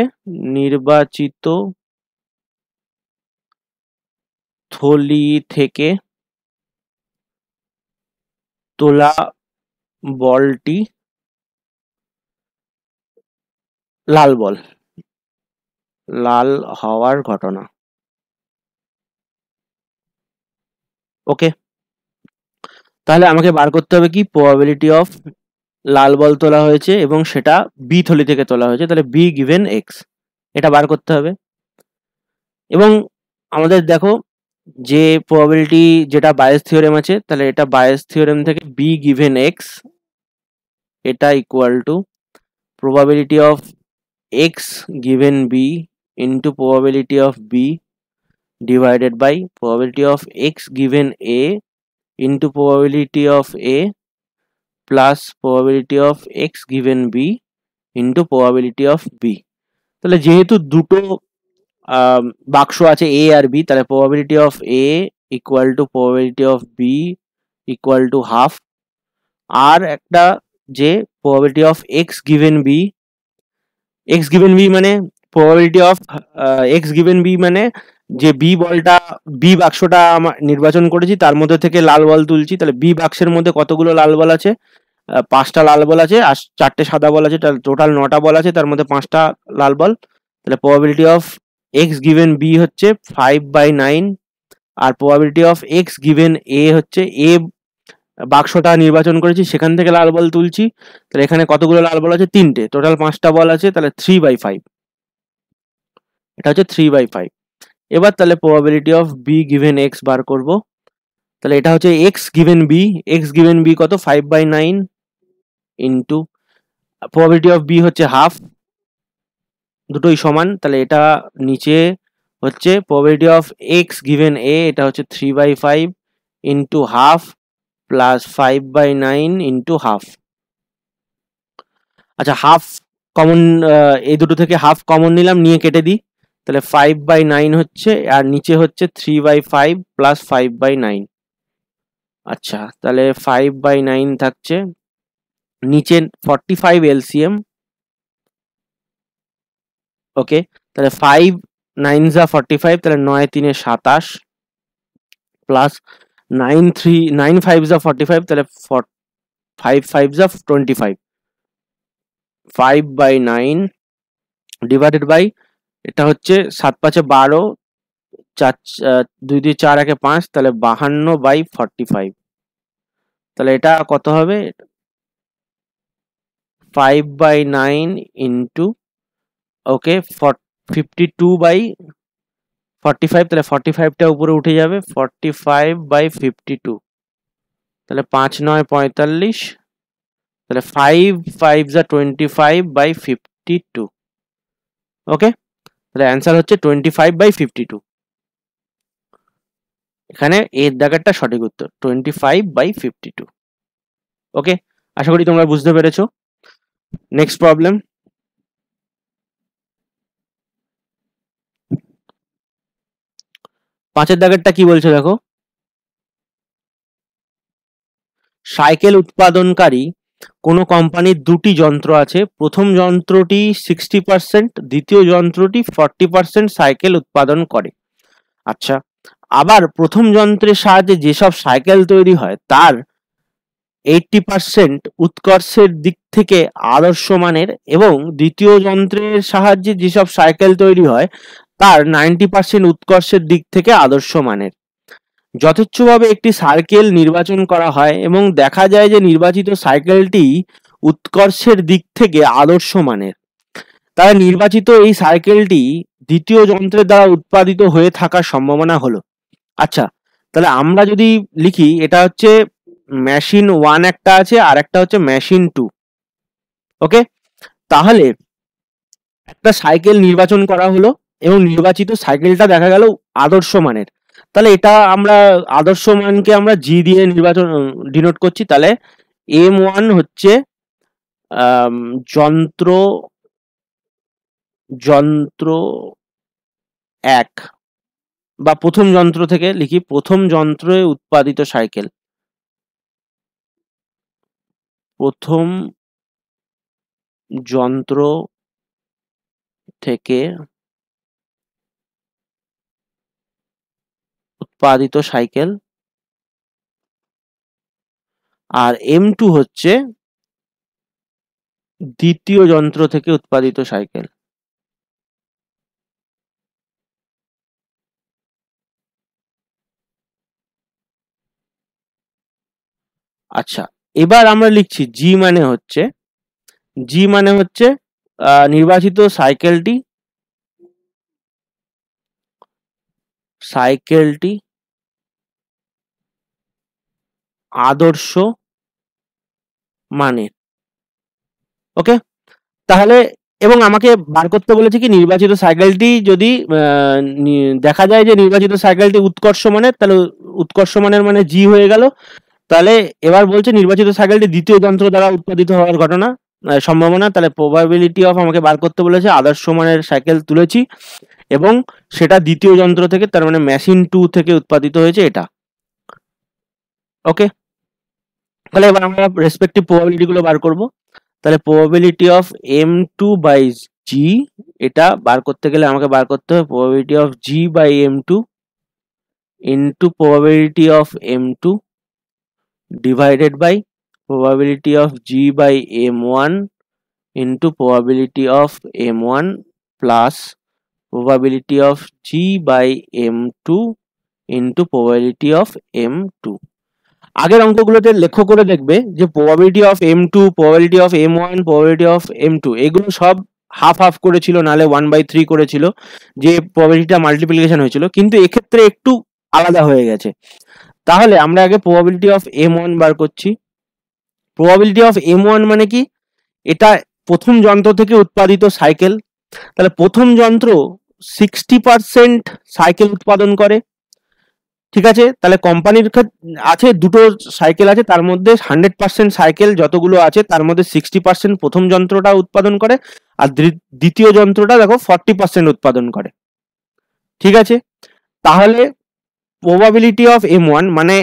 নির্বাচিত থলি থেকে তোলা বলটি লাল বল, লাল হওয়ার ঘটনা। ওকে, তাহলে আমাকে বার করতে হবে কি প্রবাবিলিটি অফ লাল বল তোলা হয়েছে এবং সেটা বি থলি থেকে তোলা হয়েছে, তাহলে বি গিভেন এক্স, এটা বার করতে হবে। এবং আমাদের দেখো যে প্রবাবিলিটি যেটা বায়াস থিওরেম আছে, তাহলে এটা বায়াস থিওরেম থেকে বি গিভেন এক্স এটা equal to probability of x given b into probability of b divided by probability of x given a into probability of a plus probability of x given b into probability of b। তাহলে যেহেতু দুটো বাক্স আছে a R b, তাহলে probability of a equal to probability of b equal to half, আর একটা যে probability of x given b, x given b মানে probability of x given b মানে যে বি বলটা বি বাক্সটা আমরা নির্বাচন করেছি তার মধ্যে থেকে লাল বল তুলছি, তাহলে বি বাক্সের মধ্যে কতগুলো লাল বল আছে, 5টা লাল বল আছে আর 4টে সাদা বল আছে, টোটাল 9টা বল আছে, তার মধ্যে 5টা লাল বল। তাহলে probability of x given b হচ্ছে 5/9 আর probability of x given a হচ্ছে a বাক্সটা নির্বাচন করেছি সেখান থেকে লাল বল তুলছি, তাহলে এখানে কতগুলো লাল বল আছে 3টে, টোটাল 5টা বল আছে, তাহলে 3/5, এটা হচ্ছে 3/5। এবার তাহলে probability of b given x বার করব, তাহলে এটা হচ্ছে x given b কত 5/9 ইন্টু probability of b হচ্ছে হাফ, দুটোই সমান, তাহলে এটা নিচে হচ্ছে probability of x given a এটা হচ্ছে 3/5 into half plus 5/9 into half. আচ্ছা, হাফ কমন, এই দুটো থেকে হাফ কমন নিলাম, নিয়ে কেটে দিই, তাহলে 5/9 হচ্ছে আর নিচে হচ্ছে 3/5 প্লাস 5/9। আচ্ছা, তাহলে 5/9 থাকছে, নিচে 45 এলসিএম। ওকে, তাহলে 5 9 যা 45, তাহলে 9 3 27 প্লাস 9 5 যা 45, তাহলে 5 5 যা 25, 5/9 ডিভাইডেড বাই এটা হচ্ছে 7 5 12, 4 2 2 4 1 5, তাহলে 52/45, তাহলে এটা কত হবে 5/9 ইন্টু ওকে 52/45, তাহলে 45টা উপরে উঠে যাবে 45/52, তাহলে 5 9 45, তাহলে 5 5 যা 25/52। ওকে, তাহলে অ্যান্সার হচ্ছে 25/52, এখানে এর দাগেরটা সঠিক উত্তর 25/52। ওকে, আশা করি তোমরা বুঝতে পেরেছো। নেক্সট প্রবলেম 5 দাগেরটা কি বলছে দেখো, সাইকেল উৎপাদনকারী কোনো কোম্পানির 2টি যন্ত্র আছে, প্রথম যন্ত্রটি 60%, দ্বিতীয় যন্ত্রটি 40% সাইকেল উৎপাদন করে। আচ্ছা, আবার প্রথম যন্ত্রের সাহায্যে যেসব সাইকেল তৈরি হয় তার 80% উৎকর্ষের দিক থেকে আদর্শ মানের এবং দ্বিতীয় যন্ত্রের সাহায্যে যেসব সাইকেল তৈরি হয় তার 90% উৎকর্ষের দিক থেকে আদর্শ মানের। যথেচ্ছভাবে একটি সার্কেল নির্বাচন করা হয় এবং দেখা যায় যে নির্বাচিত সাইকেলটি উৎকর্ষের দিক থেকে আদর্শ মানের। তাই নির্বাচিত এই সাইকেলটি দ্বিতীয় যন্ত্রের দ্বারা উৎপাদিত হয়ে থাকার সম্ভাবনা হলো। আচ্ছা, তাহলে আমরা যদি লিখি, এটা হচ্ছে মেশিন 1 একটা আছে আর একটা হচ্ছে মেশিন 2। ওকে, তাহলে একটা সাইকেল নির্বাচন করা হলো এবং নির্বাচিত সাইকেলটা দেখা গেল আদর্শ মানের। তাহলে এটা আমরা আদর্শ মানকে আমরা জি দিয়ে ডিনোট করছি। তাহলে M1 হচ্ছে যন্ত্র 1 বা প্রথম যন্ত্র থেকে লিখি, প্রথম যন্ত্রে উৎপাদিত সাইকেল, প্রথম যন্ত্র থেকে উৎপাদিত সাইকেল। আর M2 হচ্ছে দ্বিতীয় যন্ত্র থেকে উৎপাদিত সাইকেল। আচ্ছা, এবার আমরা লিখছি জি মানে হচ্ছে নির্বাচিত সাইকেলটি আদর্শ মানের। ওকে, তাহলে এবং আমাকে বার করতে বলেছে কি নির্বাচিত সাইকেলটি যদি দেখা যায় যে নির্বাচিত সাইকেলটি উৎকর্ষ মানের, তাহলে উৎকর্ষ মানের মানে জি হয়ে গেল। তাহলে এবার বলছে নির্বাচিত সাইকেলটি দ্বিতীয় যন্ত্র দ্বারা উৎপাদিত হওয়ার ঘটনা সম্ভাবনা। তাহলে প্রবাবিলিটি অফ আমাকে বার করতে বলেছে, আদর্শ মানের সাইকেল তুলেছি এবং সেটা দ্বিতীয় যন্ত্র থেকে, তার মানে মেশিন 2 থেকে উৎপাদিত হয়েছে এটা। ওকে, তাহলে এবার আমরা রেসপেক্টিভ প্রবাবিলিটি গুলো বার করব। তাহলে প্রবাবিলিটি অফ M2 বাই জি, এটা বার করতে গেলে আমাকে বার করতে হবে probability of G by M2 into probability of M2 divided by probability of G by M1 into probability of M1 plus probability of G by M2 into probability of M2। আগের অঙ্কগুলোতে লক্ষ্য করে দেখবে যে probability of M2, probability of M1, probability of M2 এগুলো সব half half করেছিল, নালে 1/3 করেছিল যে প্রবাবিলিটিটা মাল্টিপ্লিকেশন হয়েছিল, কিন্তু এক্ষেত্রে একটু আলাদা হয়ে গেছে। তাহলে আমরা আগে প্রবাবিলিটি অফ M1 বার করছি। প্রবাবিলিটি অফ M1 মানে কি, এটা প্রথম যন্ত্র থেকে উৎপাদিত সাইকেল। তাহলে প্রথম যন্ত্র 60% সাইকেল উৎপাদন করে, ঠিক আছে। তাহলে কোম্পানির আছে দুটো সাইকেল আছে, তার মধ্যে 100% সাইকেল যতগুলো আছে তার মধ্যে 60% প্রথম যন্ত্রটা উৎপাদন করে আর দ্বিতীয় যন্ত্রটা দেখো 40% উৎপাদন করে, ঠিক আছে। তাহলে প্রবাবিলিটি অফ M1 মানে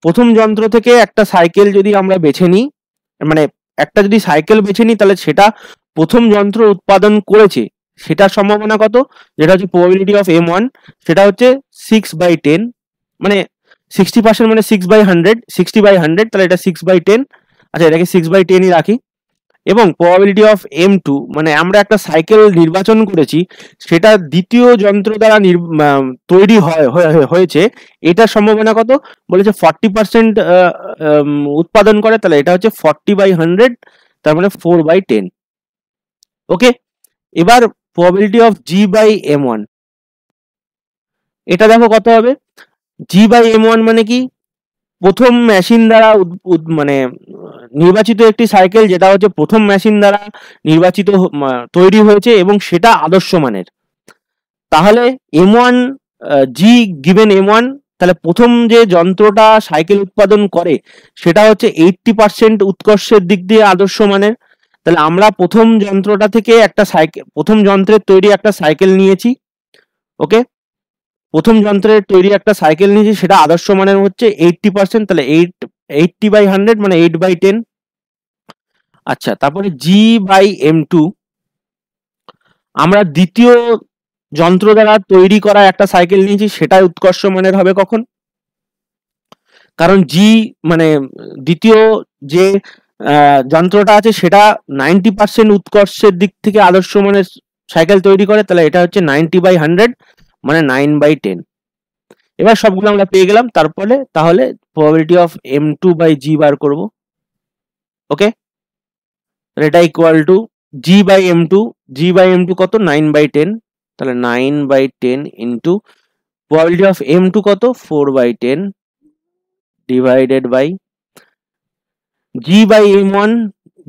প্রথম যন্ত্র থেকে একটা সাইকেল যদি আমরা বেছে নিই, মানে একটা যদি সাইকেল বেছে নিই, তাহলে সেটা প্রথম যন্ত্র উৎপাদন করেছে সেটার সম্ভাবনা কত, যেটা হচ্ছে প্রবাবিলিটি অফ M1, সেটা হচ্ছে 6/10, মানে 60% মানে 6/100, 60/100, তাহলে এটা 6/10। আচ্ছা, এটাকে 6/10ই রাখি। এবং প্রবাবিলিটি অফ M2 মানে আমরা একটা সাইকেল নির্বাচন করেছি, সেটা দ্বিতীয় যন্ত্র দ্বারা তৈরি হয়েছে, এটার সম্ভাবনা কত বলেছে 40% উৎপাদন করে, তাহলে এটা হচ্ছে 40/100, তার মানে 4/10। ওকে, এবার probability of G by M1, এটা দেখো কত হবে। G বাই M1 মানে কি, প্রথম মেশিন দ্বারা মানে নির্বাচিত একটি সাইকেল যেটা হচ্ছে প্রথম মেশিন দ্বারা নির্বাচিত তৈরি হয়েছে এবং সেটা আদর্শ মানের। তাহলে M1 G গিভেন M1, তাহলে প্রথম যে যন্ত্রটা সাইকেল উৎপাদন করে সেটা হচ্ছে 80% উৎকর্ষের দিক দিয়ে আদর্শ মানের। তাহলে আমরা প্রথম যন্ত্রটা থেকে একটা সাইকেল, প্রথম যন্ত্রের তৈরি একটা সাইকেল নিয়েছি। ওকে, প্রথম যন্ত্রের তৈরি একটা সাইকেল নিয়েছি, সেটা আদর্শ মানের হচ্ছে 80%, তাহলে 80/100 মানে 8/10। আচ্ছা, তারপরে G বাই M2, আমরা দ্বিতীয় যন্ত্র দ্বারা তৈরি করা একটা সাইকেল নিয়েছি, সেটা উৎকর্ষ মানের হবে কখন, কারণ জি মানে দ্বিতীয় যে যন্ত্রটা আছে সেটা 90% উৎকর্ষের দিক থেকে আদর্শ মানের সাইকেল তৈরি করে, তাহলে এটা হচ্ছে 90/100 মানে 9/10। এবার সবগুলো আমরা পেয়ে গেলাম, তারপরে তাহলে প্রবাবিলিটি অফ M2/G বার করব। ওকে, এটা ইকুয়াল টু G/M2 কত 9/10, তাহলে 9/10 ইন্টু প্রবাবিলিটি অফ M2 কত 4/10 ডিভাইডেড বাই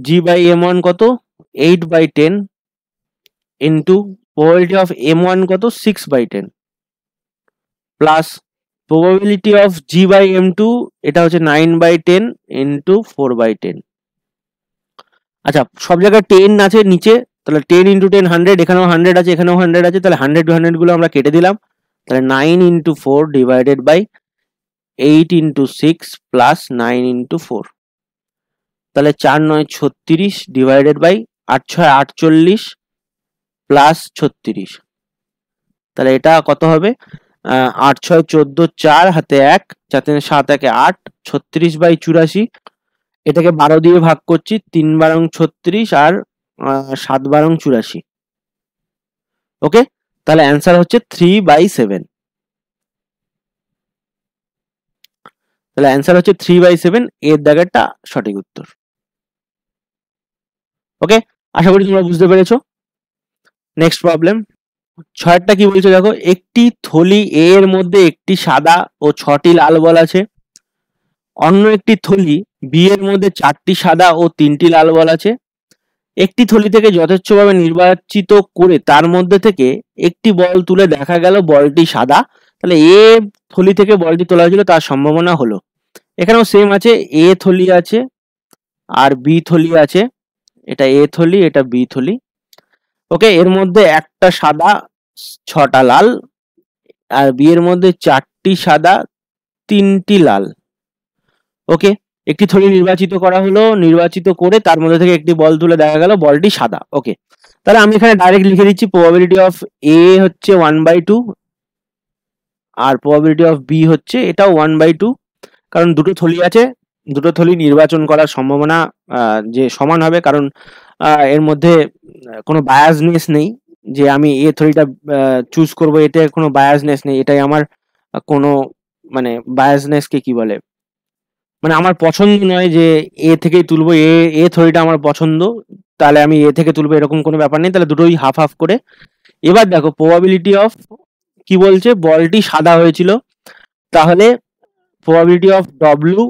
G/M1 কত 8/10 ইন্টু প্রবাবিলিটি অফ M1 কত 6/10 প্লাস প্রবাবিলিটি অফ G/M2 এটা হচ্ছে 9/10 ইন্টু 4/10। আচ্ছা, সব জায়গায় 10 আছে নিচে, তাহলে 10 ইন্টু 10 100, এখানেও 100 আছে, এখানেও 100 আছে, তাহলে 100 গুলো আমরা কেটে দিলাম, তাহলে 9 into 4 divided by 8 into 6 plus 9 into 4, তাহলে 4 9 36 ডিভাইডেড বাই 8 6 48 প্লাস 36, তাহলে এটা কত হবে 8 6 14, 4 হাতে 1, 4 3 7 1 8, 36/84, এটাকে 12 দিয়ে ভাগ করছি, 3 12 36 আর 7 12 84। ওকে, তাহলে অ্যান্সার হচ্ছে 3/7, তাহলে অ্যান্সার হচ্ছে 3/7, এর দাগেরটা সঠিক উত্তর। ওকে, আশা করি তোমরা বুঝতে পেরেছো। নেক্সট প্রবলেম 6টা কি বলছে দেখো, একটি থলি এ এর মধ্যে একটি সাদা ও 6টি লাল বল আছে, অন্য একটি থলি বি এর মধ্যে 4টি সাদা ও 3টি লাল বল আছে। একটি থলি থেকে যথেচ্ছভাবে নির্বাচিত করে তার মধ্যে থেকে একটি বল তুলে দেখা গেল বলটি সাদা, তাহলে এ থলি থেকে বলটি তোলা হয়েছিল তার সম্ভাবনা হলো। এখানেও সেম আছে, এ থলি আছে আর বি থলি আছে, এটা এ থলি এটা বি থলি। ওকে, এর মধ্যে একটা সাদা 6টা লাল, আর বি এর মধ্যে 4টি সাদা 3টি লাল। ওকে, একটি থলি নির্বাচিত করা হলো, নির্বাচিত করে তার মধ্যে থেকে একটি বল তুলে দেখা গেল বলটি সাদা। ওকে, তাহলে আমি এখানে ডাইরেক্ট লিখে দিচ্ছি প্রবাবিলিটি অফ এ হচ্ছে 1/2 আর প্রবাবিলিটি অফ বি হচ্ছে এটাও 1/2, কারণ দুটো থলি আছে, দুটো থলি নির্বাচন করার সম্ভাবনা যে সমান হবে, কারণ এর মধ্যে কোনো বায়াসনেস নেই যে আমি এ থলিটা চুজ করব, এতে কোনো বায়াসনেস নেই, এটাই আমার কোনো মানে বায়াসনেসকে কি বলে, মানে আমার পছন্দ নয় যে এ থেকেই তুলবো, এ থলিটা আমার পছন্দ, তাহলে আমি এ থেকে তুলবো, এরকম কোনো ব্যাপার নেই, তাহলে দুটোই হাফ হাফ করে। এবার দেখো প্রবাবিলিটি অফ কি বলছে, বলটি সাদা হয়েছিল, তাহলে probability of W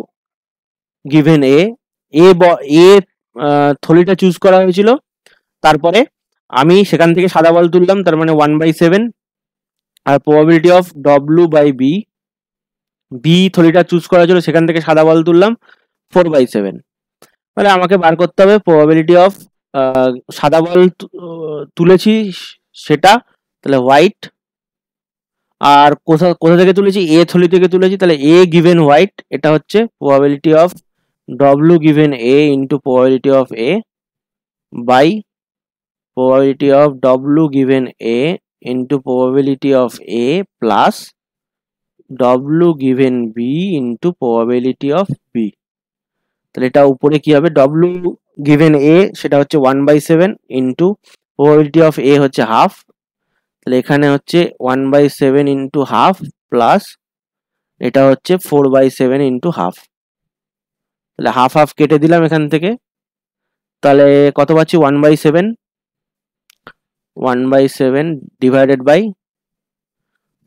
given A, A থলিটা চুজ করা হয়েছিল, তারপরে আমি সেখান থেকে সাদা বল তুললাম, তার মানে 1/7, আর probability of W by B, B থলিটা চুজ করা ছিল সেখান থেকে সাদা বল তুললাম 4/7, তাহলে আমাকে বার করতে হবে প্রবাবিলিটি অফ সাদা বল তুলেছি সেটা, তাহলে হোয়াইট, আর কোথা থেকে তুলেছি, এ থলি থেকে তুলেছি, তাহলে এ গিভেন হোয়াইট, এটা হচ্ছে probability of W given A into probability of A by probability of W given A into probability of A plus W given B into probability of B, তাহলে এটা উপরে কি হবে, W given A সেটা হচ্ছে 1/7 into probability of A হচ্ছে half, তাহলে এখানে হচ্ছে 1/7 into হাফ প্লাস এটা হচ্ছে 4/7 into হাফ, তাহলে হাফ হাফ কেটে দিলাম এখান থেকে, তাহলে কত পাচ্ছি 1/7 ডিভাইডেড বাই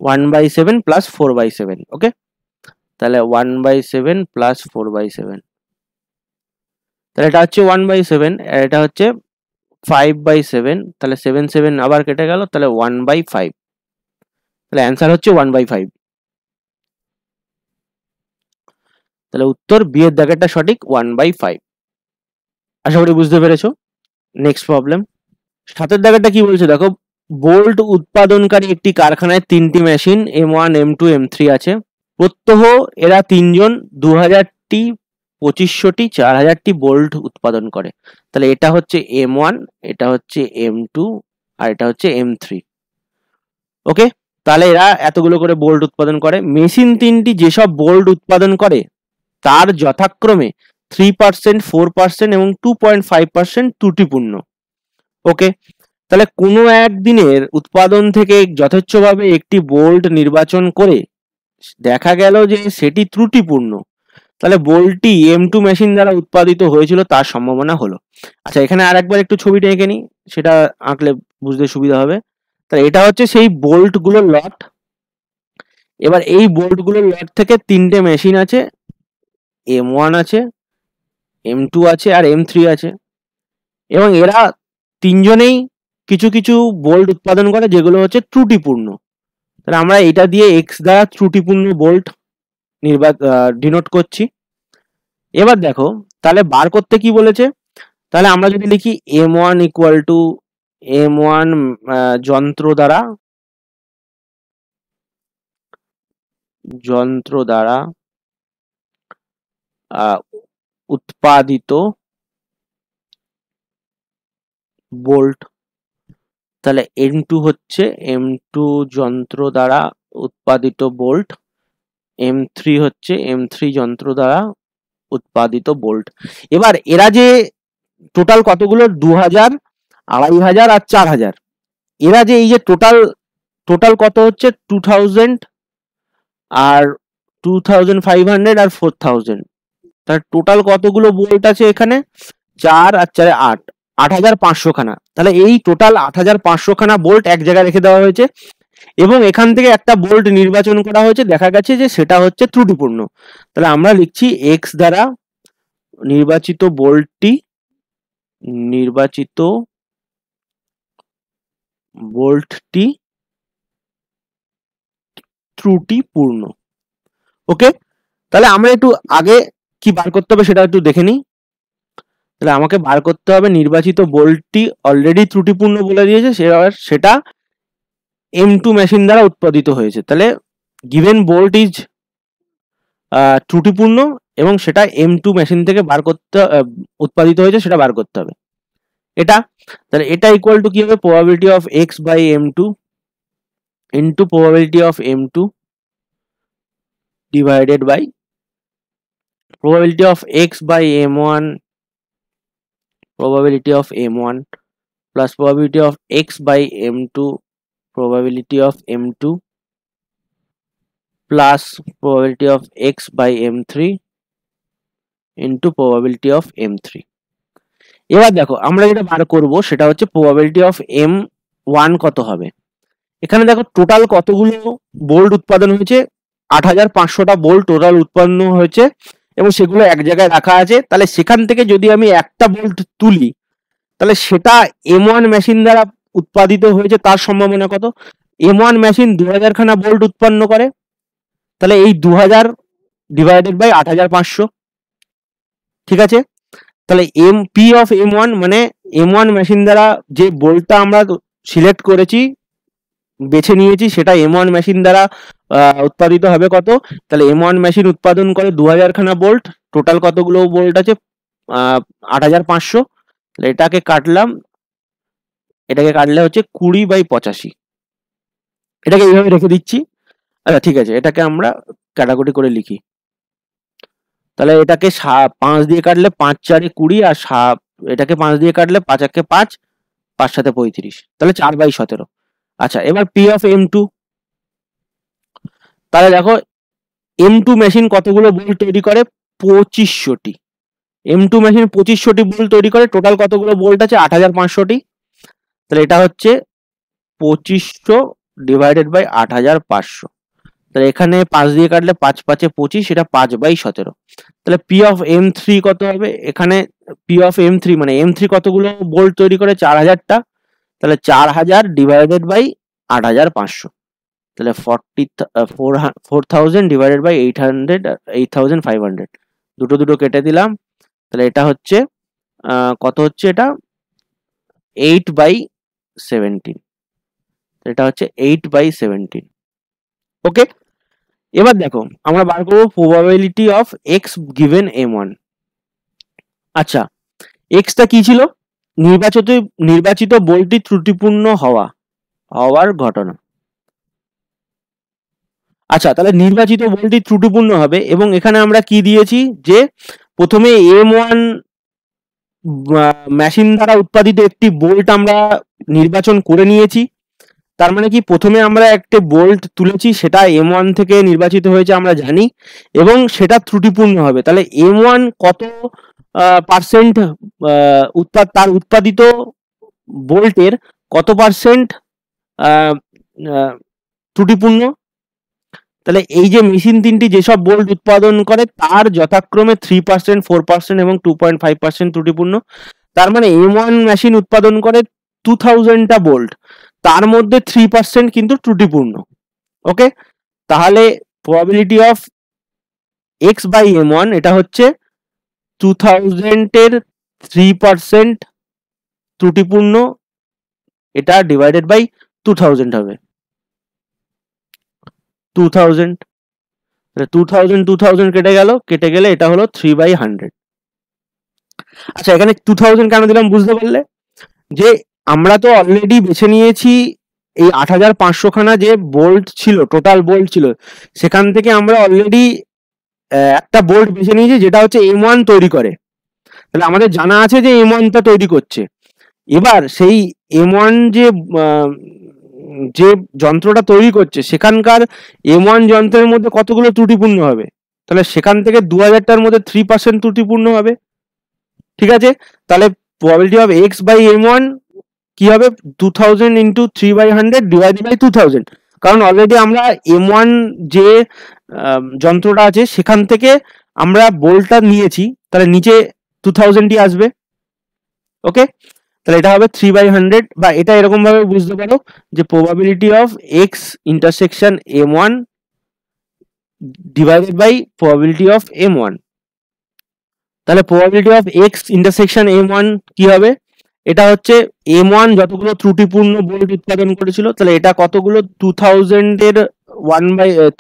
1/7 প্লাস 4/7। ওকে, তাহলে 1/7 প্লাস 4/7, তাহলে এটা হচ্ছে 1/7 আর এটা হচ্ছে 5/7, তাহলে 7 7 আবার কেটে গেল, তাহলে 1/5, তাহলে অ্যান্সার হচ্ছে 1/5, তাহলে উত্তর বি এর দাগেরটা সঠিক 1/5। আশা করি বুঝতে পেরেছো। নেক্সট প্রবলেম 7 দাগেরটা কি বলছে দেখো, বোল্ট উৎপাদনকারী একটি কারখানায় 3টি মেশিন M1 M2 M3 আছে, প্রত্যহ এরা 3জন 2000টি 2500টি 4000টি বোল্ট উৎপাদন করে, তাহলে এটা হচ্ছে M1, এটা হচ্ছে M2 আর এটা হচ্ছে M3। ওকে, তাহলে এরা এতগুলো করে বোল্ট উৎপাদন করে, মেশিন 3টি যেসব বোল্ট উৎপাদন করে তার যথাক্রমে 3%, 4% এবং 2.5% ত্রুটিপূর্ণ। ওকে, তাহলে কোনো একদিনের উৎপাদন থেকে যথেচ্ছভাবে একটি বোল্ট নির্বাচন করে দেখা গেল যে সেটি ত্রুটিপূর্ণ, তাহলে বোল্টটি M2 মেশিন দ্বারা উৎপাদিত হয়েছিল তার সম্ভাবনা হলো। আচ্ছা, এখানে আর একবার একটু ছবিটা এঁকে নিই, সেটা আঁকলে বুঝতে সুবিধা হবে। তাহলে এটা হচ্ছে সেই বোল্টগুলোর লট। এবার এই বোল্টগুলোর লট থেকে তিনটে মেশিন আছে, M1 আছে, M2 আছে আর M3 আছে, এবং এরা তিনজনেই কিছু কিছু বোল্ট উৎপাদন করে যেগুলো হচ্ছে ত্রুটিপূর্ণ। তাহলে আমরা এটা দিয়ে এক্স দ্বারা ত্রুটিপূর্ণ বোল্ট ডিনোট করছি। এবার দেখো, তাহলে বার করতে কি বলেছে, তাহলে আমরা যদি লিখি M1 ইকুয়াল টু M1 যন্ত্র দ্বারা উৎপাদিত বোল্ট, তাহলে M2 হচ্ছে M2 যন্ত্র দ্বারা উৎপাদিত বোল্ট, M3 হচ্ছে M3 যন্ত্র দ্বারা উৎপাদিত বোল্ট। এবার এরা যে টোটাল কতগুলো, 2000, 2500 আর 4000, এরা যে এই যে টোটাল কত হচ্ছে 2000 আর 2500 আর 4000, তার টোটাল কতগুলো বোল্ট আছে এখানে, 4 আর 4 8, 8500 খানা। তাহলে এই টোটাল 8500 খানা বোল্ট এক জায়গায় রেখে দেওয়া হয়েছে এবং এখান থেকে একটা বোল্ট নির্বাচন করা হয়েছে, দেখা গেছে যে সেটা হচ্ছে ত্রুটিপূর্ণ। তাহলে আমরা লিখছি এক্স দ্বারা নির্বাচিত বোল্টটি ত্রুটিপূর্ণ। ওকে, তাহলে আমরা একটু আগে কি বার করতে হবে সেটা একটু দেখে নিই। তাহলে আমাকে বার করতে হবে নির্বাচিত বোল্টটি অলরেডি ত্রুটিপূর্ণ বলে দিয়েছে, সেটা M2 মেশিন দ্বারা উৎপাদিত হয়েছে। তাহলে গিভেন বোল্ট ইজ ত্রুটিপূর্ণ এবং সেটা M2 মেশিন থেকে উৎপাদিত হয়েছে, সেটা বার করতে হবে এটা। তাহলে এটা ইকুয়াল টু কি হবে, probability of x by M2 into probability of M2 divided by probability of x by m1 probability of m1 plus probability of x by m2 probability of m2 plus probability of x by m3 into probability of m3। এবার দেখো আমরা যেটা বার করব সেটা হচ্ছে probability of m1 কত হবে। এখানে দেখো টোটাল কতগুলো বোল্ট উৎপাদন হয়েছে, 8500টা বোল্ট টোটাল উৎপন্ন হয়েছে এবং সেগুলো এক জায়গায় রাখা আছে। তাহলে সেখান থেকে যদি আমি একটা বোল্ট তুলি, তাহলে সেটা M1 মেশিন দ্বারা উৎপাদিত হয়েছে তার সম্ভাবনা কত, M1 মেশিন 2000 খানা বোল্ট উৎপন্ন করে, তাহলে এই 2000 ডিভাইডেড বাই 8500, ঠিক আছে। তাহলে পি অফ M1 মানে M1 মেশিন দ্বারা যে বোল্টটা আমরা সিলেক্ট করেছি, বেছে নিয়েছি, সেটা M1 মেশিন দ্বারা উৎপাদিত হবে কত, তাহলে M1 মেশিন উৎপাদন করে 2000 খানা বোল্ট, টোটাল কতগুলো বোল্ট আছে 8500। তাহলে এটাকে কাটলে হচ্ছে 20/85, এটাকে এইভাবে রেখে দিচ্ছি। আচ্ছা ঠিক আছে, এটাকে আমরা কাটাকুটি করে লিখি। তাহলে এটাকে 5 দিয়ে কাটলে 5 4 20 আর এটাকে 5 দিয়ে কাটলে 5 1 5, 5 7 35, তাহলে 4/17। আচ্ছা, এবার পি অফ M2, তাহলে দেখো M2 মেশিন কতগুলো বোল্ট তৈরি করে, 2500টি। M2 মেশিন 2500টি বোল্ট তৈরি করে, টোটাল কতগুলো বোল্ট আছে 8500টি। তাহলে এটা হচ্ছে 2500 ডিভাইডেড বাই 8500, তাহলে এখানে 5 দিয়ে কাটলে 5 5 25, এটা 5/17। তাহলে পি অফ M3 কত হবে, এখানে পি অফ M3 মানে M3 কতগুলো বোল্ট তৈরি করে, 4000টা, তাহলে 4000 ডিভাইডেড বাই 8500, তাহলে 4000 ডিভাইডেড বাই 8500, দুটো কেটে দিলাম। তাহলে এটা হচ্ছে কত হচ্ছে, এটা 8/17, এটা হচ্ছে 8/17। ওকে, এবার দেখো আমরা বার করবো probability of x given M1। আচ্ছা, এক্সটা কি ছিল, নির্বাচিত বোল্টটি ত্রুটিপূর্ণ হওয়ার ঘটনা। আচ্ছা, তাহলে নির্বাচিত বোল্টটি ত্রুটিপূর্ণ হবে এবং এখানে আমরা কি দিয়েছি যে প্রথমে M1 মেশিন দ্বারা উৎপাদিত একটি বোল্ট আমরা নির্বাচন করে নিয়েছি। তার মানে কি প্রথমে আমরা একটা বোল্ট তুলেছি, সেটা M1 থেকে নির্বাচিত হয়েছে আমরা জানি, এবং সেটা ত্রুটিপূর্ণ হবে। তাহলে M1 কত পার্সেন্ট তার উৎপাদিত বোল্টের কত পার্সেন্ট ত্রুটিপূর্ণ? তাহলে এই যে মেশিন তিনটি যেসব বোল্ট উৎপাদন করে তার যথাক্রমে 3%, 4% এবং 2.5% ত্রুটিপূর্ণ। তার মানে M1 মেশিন উৎপাদন করে 2000টা বোল্ট, তার মধ্যে 3% কিন্তু ত্রুটিপূর্ণ। ওকে, তাহলে probability of x by M1 এটা হচ্ছে 2000-এর 3% ত্রুটিপূর্ণ, এটা ডিভাইডেড বাই 2000 হবে। 2000 2000 কেটে গেলে এটা হলো 3/100। আচ্ছা, এখানে 2000 কেন দিলাম বুঝতে পারলে? যে আমরা তো অলরেডি বেছে নিয়েছি এই 8500 খানা যে বোল্ট ছিল, টোটাল বোল্ট ছিল, সেখান থেকে আমরা অলরেডি একটা বোল্ট বেছে নিয়েছি যেটা হচ্ছে M1 তৈরি করে। তাহলে আমাদের জানা আছে যে M1 টা তৈরি করছে। এবার সেই M1 যে যন্ত্রটা তৈরি করছে সেখানকার M1 যন্ত্রের মধ্যে কতগুলো ত্রুটিপূর্ণ হবে? তাহলে সেখান থেকে 2000টার মধ্যে 3% ত্রুটিপূর্ণ হবে। ঠিক আছে, তাহলে probability of x by M1 কি হবে? 2000 ইন্টু 3/100 ডিভাইডেড বাই 2000। কারণ অলরেডি আমরা M1 যে যন্ত্রটা আছে সেখান থেকে আমরা বোল্টটা নিয়েছি, তাহলে নিচে 2000টি আসবে। ওকে, তাহলে এটা হবে 3/100, বা এটা এরকম ভাবে বুঝতে পারো যে probability of x intersection M1 divided by probability of M1। তাহলে probability of x intersection M1 কি হবে? এটা হচ্ছে M1 যতগুলো ত্রুটিপূর্ণ বোল্ট উৎপাদন করেছিল, তাহলে এটা কতগুলো? 2000-এর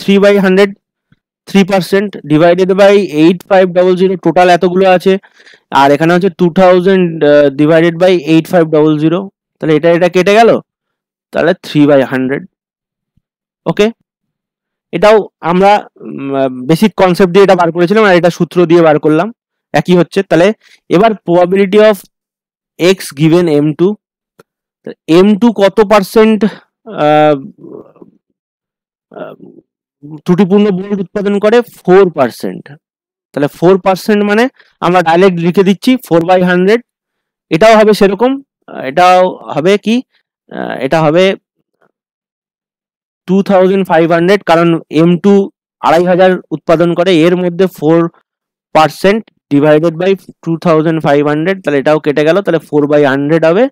3/100 3% ডিভাইডেড বাই 8500, টোটাল এতগুলো আছে, আর এখানে হচ্ছে 2000 ডিভাইডেড বাই 8500, তাহলে এটা কেটে গেল, তাহলে 3/100। ওকে, এটাও আমরা বেসিক কনসেপ্ট দিয়ে এটা বার করেছিলাম, আর এটা সূত্র দিয়ে বার করলাম, একই হচ্ছে। তাহলে এবার probability of x given M2, M2 কত পার্সেন্ট ত্রুটিপূর্ণ বোল্ট উৎপাদন করে? 4%। তাহলে 4% মানে আমরা ডাইরেক্ট লিখে দিচ্ছি 4/100। এটাও হবে সেরকম, এটাও হবে কি, এটা হবে 2500, কারণ M2 2500 উৎপাদন করে, এর মধ্যে 4% ডিভাইডেড বাই 2500, তাহলে এটাও কেটে গেল, তাহলে 4/100 হবে।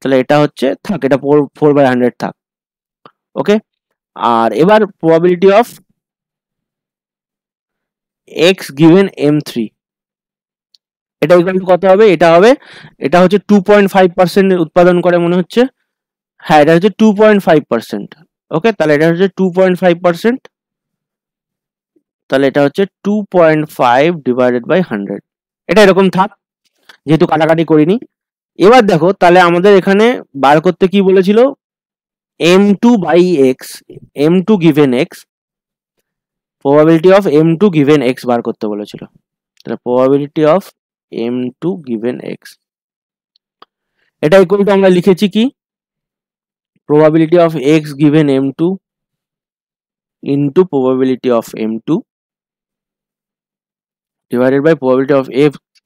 তাহলে এটা হচ্ছে থাক, এটা 4/100 থাক। ওকে, আর এবার probability of x given M3, এটা ইকুয়াল টু কত হবে? এটা হচ্ছে 2.5% উৎপাদন করে মনে হচ্ছে। হ্যাঁ, এটা হচ্ছে 2.5%। ওকে, তাহলে এটা হচ্ছে 2.5%, তাহলে এটা হচ্ছে 2.5 ডিভাইডেড বাই 100। এটা এরকম থাক, যেহেতু কাটাকাটি করিনি। এবার দেখো, তাহলে আমাদের এখানে বার করতে কি বলেছিল? M2 by X, M2 given X, probability of M2 given X বার করতে বলেছিল। তাহলে probability of M2 given x, এটা ইকুয়াল টু আমরা লিখেছি কি, probability of x given M2 into probability of M2 divided by probability of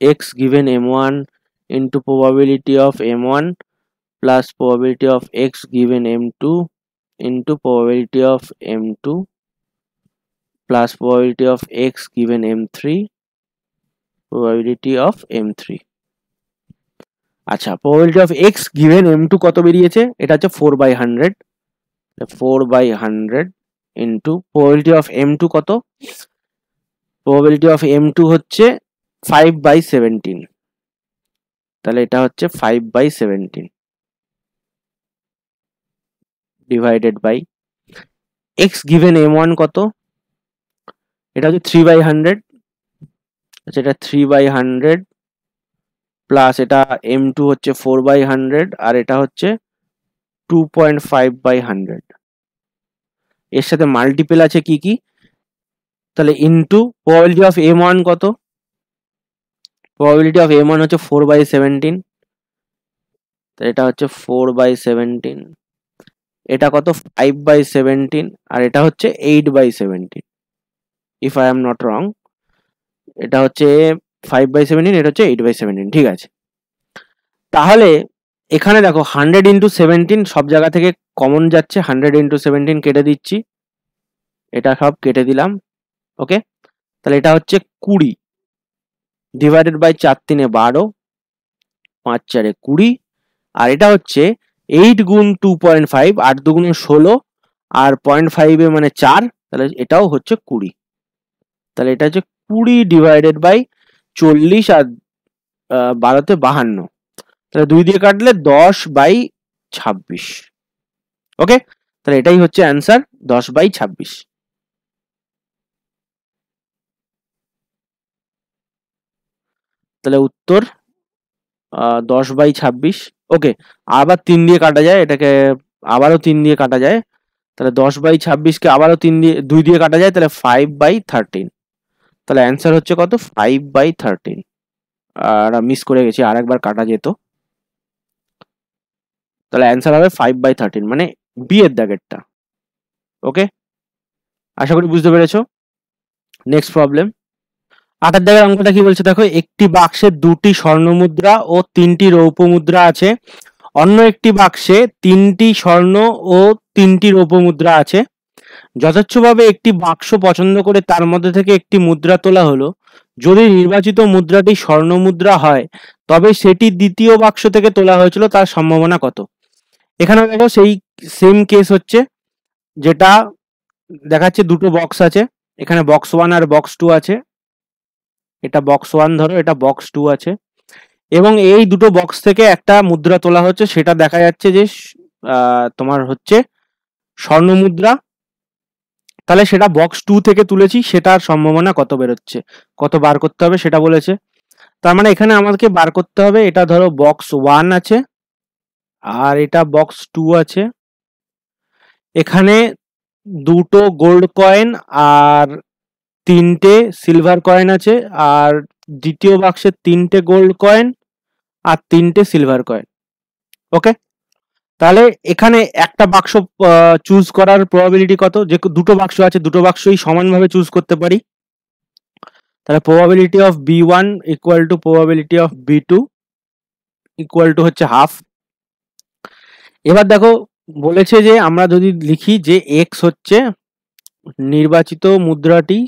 x given M1 into probability of M1 plus probability of x given M2 into probability of M2 plus probability of x given M3 probability of M3। আচ্ছা, probability of x given M2 কত বেরিয়েছে? এটা হচ্ছে 4/100, 4/100 into probability of M2 কত? probability of M2 হচ্ছে 5/17, তাহলে এটা হচ্ছে 5/17 divided by x given M1 কত? এটা হচ্ছে 3/100। আচ্ছা, এটা 3/100 প্লাস এটা M2 হচ্ছে 4/100, আর এটা হচ্ছে 2.5/100। এর সাথে মাল্টিপল আছে কি কি, তাহলে ইনটু প্রবাবিলিটি অফ m1 কত, প্রবাবিলিটি অফ m1 হচ্ছে 4/17, তো এটা হচ্ছে 4/17, এটা কত 5/17, আর এটা হচ্ছে 8/17 if I am not wrong, এটা হচ্ছে 5/17, এটা হচ্ছে 8/17, ঠিক আছে। তাহলে এখানে দেখো 100 × 17 সব জায়গা থেকে কমন যাচ্ছে, 100 × 17 কেটে দিচ্ছি, এটা সব কেটে দিলাম, ওকে। তাহলে এটা হচ্ছে 20 ডিভাইডেড বাই 4 × 3 = 12, 5 × 4 = 20, আর এটা হচ্ছে 8 × 2.5, 8 × 2 = 16, আর 0.5 মানে 4, তাহলে এটাও হচ্ছে 20। তাহলে এটা হচ্ছে 20 ডিভাইডেড বাই 40, আর 12 তে 52, তাহলে 2 দিয়ে কাটলে 10/26, ওকে। তাহলে এটাই হচ্ছে অ্যান্সার, 10/26। তাহলে উত্তর 10/26, ওকে। আবার 3 দিয়ে কাটা যায় এটাকে, আবারও 3 দিয়ে কাটা যায়, তাহলে 10/26কে আবারও 2 দিয়ে কাটা যায়, তাহলে 5/13, তাহলে অ্যান্সার হচ্ছে কত 5/13। আর মিস করে গেছি, আর একবার কাটা যেত, তাহলে অ্যান্সার হবে 5/13, মানে বি এর দাগেরটা, ওকে। আশা করি বুঝতে পেরেছো। নেক্সট প্রবলেম, 8 দাগের অঙ্কটা কি বলছে দেখো, একটি বাক্সে 2টি স্বর্ণ মুদ্রা ও 3টি রৌপ্য মুদ্রা আছে, অন্য একটি বাক্সে 3টি স্বর্ণ ও 3টি রৌপ্য মুদ্রা আছে, যথেচ্ছভাবে একটি বাক্স পছন্দ করে তার মধ্যে থেকে একটি মুদ্রা তোলা হলো, যদি নির্বাচিত মুদ্রাটি স্বর্ণ মুদ্রা হয় তবে সেটি দ্বিতীয় বাক্স থেকে তোলা হয়েছিল, তার সম্ভাবনা কত। এখানে দেখো সেই সেম কেস হচ্ছে, যেটা দেখাচ্ছে দুটো বক্স আছে, এখানে বক্স 1 আর বক্স 2 আছে, এটা বক্স 1 ধরো, এটা বক্স 2 আছে, এবং এই দুটো বক্স থেকে একটা মুদ্রা তোলা হচ্ছে, সেটা দেখা যাচ্ছে যে তোমার হচ্ছে স্বর্ণ মুদ্রা, তাহলে সেটা বক্স 2 থেকে তুলেছি, সেটার সম্ভাবনা কত বেরোচ্ছে, কত বার করতে হবে সেটা বলেছে। তার মানে এখানে আমাদেরকে বার করতে হবে, এটা ধরো বক্স 1 আছে আর এটা বক্স 2 আছে, এখানে দুটো গোল্ড কয়েন আর 3টে সিলভার কয়েন আছে, আর দ্বিতীয় বাক্সে 3টে গোল্ড কয়েন আর 3টে সিলভার কয়েন, ওকে। তাহলে এখানে একটা বাক্স চুজ করার প্রবাবিলিটি কত, যে দুটো বাক্স আছে, দুটো বাক্সই সমানভাবে চুজ করতে পারি, তাহলে probability of b1 equal to probability of b2 equal to হচ্ছে হাফ। এবার দেখো বলেছে যে আমরা যদি লিখি যে x হচ্ছে নির্বাচিত মুদ্রাটি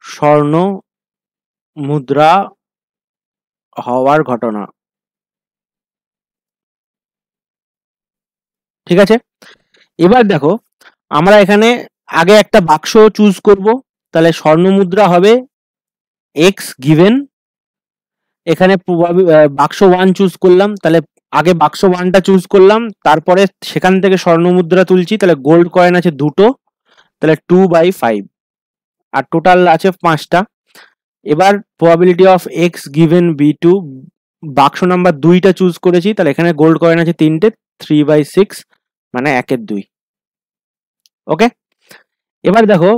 স্বর্ণ মুদ্রা হওয়ার ঘটনা, ঠিক আছে। এবার দেখো আমরা এখানে আগে একটা বাক্স চুজ করব, তাহলে স্বর্ণ মুদ্রা হবে x গিভেন, এখানে বাক্স 1 চুজ করলাম, তাহলে আগে বাক্স 1টা চুজ করলাম, তারপরে সেখান থেকে স্বর্ণ মুদ্রা তুলছি, তাহলে গোল্ড কয়েন আছে দুটো, তাহলে 2/5, আর টোটাল আছে 5টা। এবার probability of x given b2, বাক্স নাম্বার 2টা চুজ করেছি, তাহলে এখানে গোল্ড কয়েন আছে 3টে, 3/6, মানে 1/2, ওকে। এবার দেখো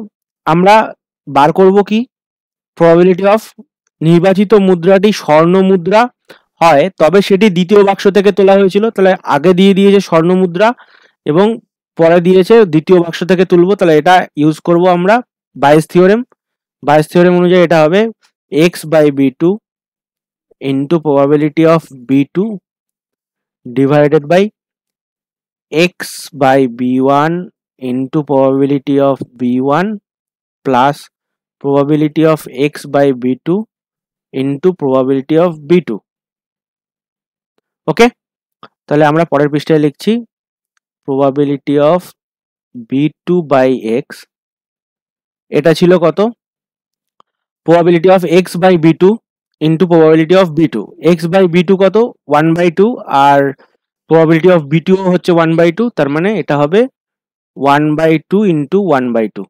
আমরা বার করব কি, প্রবাবিলিটি অফ নির্বাচিত মুদ্রাটি স্বর্ণ মুদ্রা হয় তবে সেটি দ্বিতীয় বাক্স থেকে তোলা হয়েছিল, তাহলে আগে দিয়ে দিয়েছে স্বর্ণ মুদ্রা এবং পরে দিয়েছে দ্বিতীয় বাক্স থেকে তুলবো, তাহলে এটা ইউজ করব আমরা বাইস থিওরেম। বাইস থিওরেম অনুযায়ী এটা হবে x/b2 into probability of b2 divided by x/b1 into probability of b1 plus probability of x/b2 into probability of b2, okay. তাহলে আমরা পরের পৃষ্ঠায় লিখছি probability of b2/x, এটা ছিল কত, probability of x/b2 into probability of b2, x/b2 কত 1/2, আর probability of b2 হচ্ছে 1/2, তার মানে এটা হবে 1/2 into 1/2।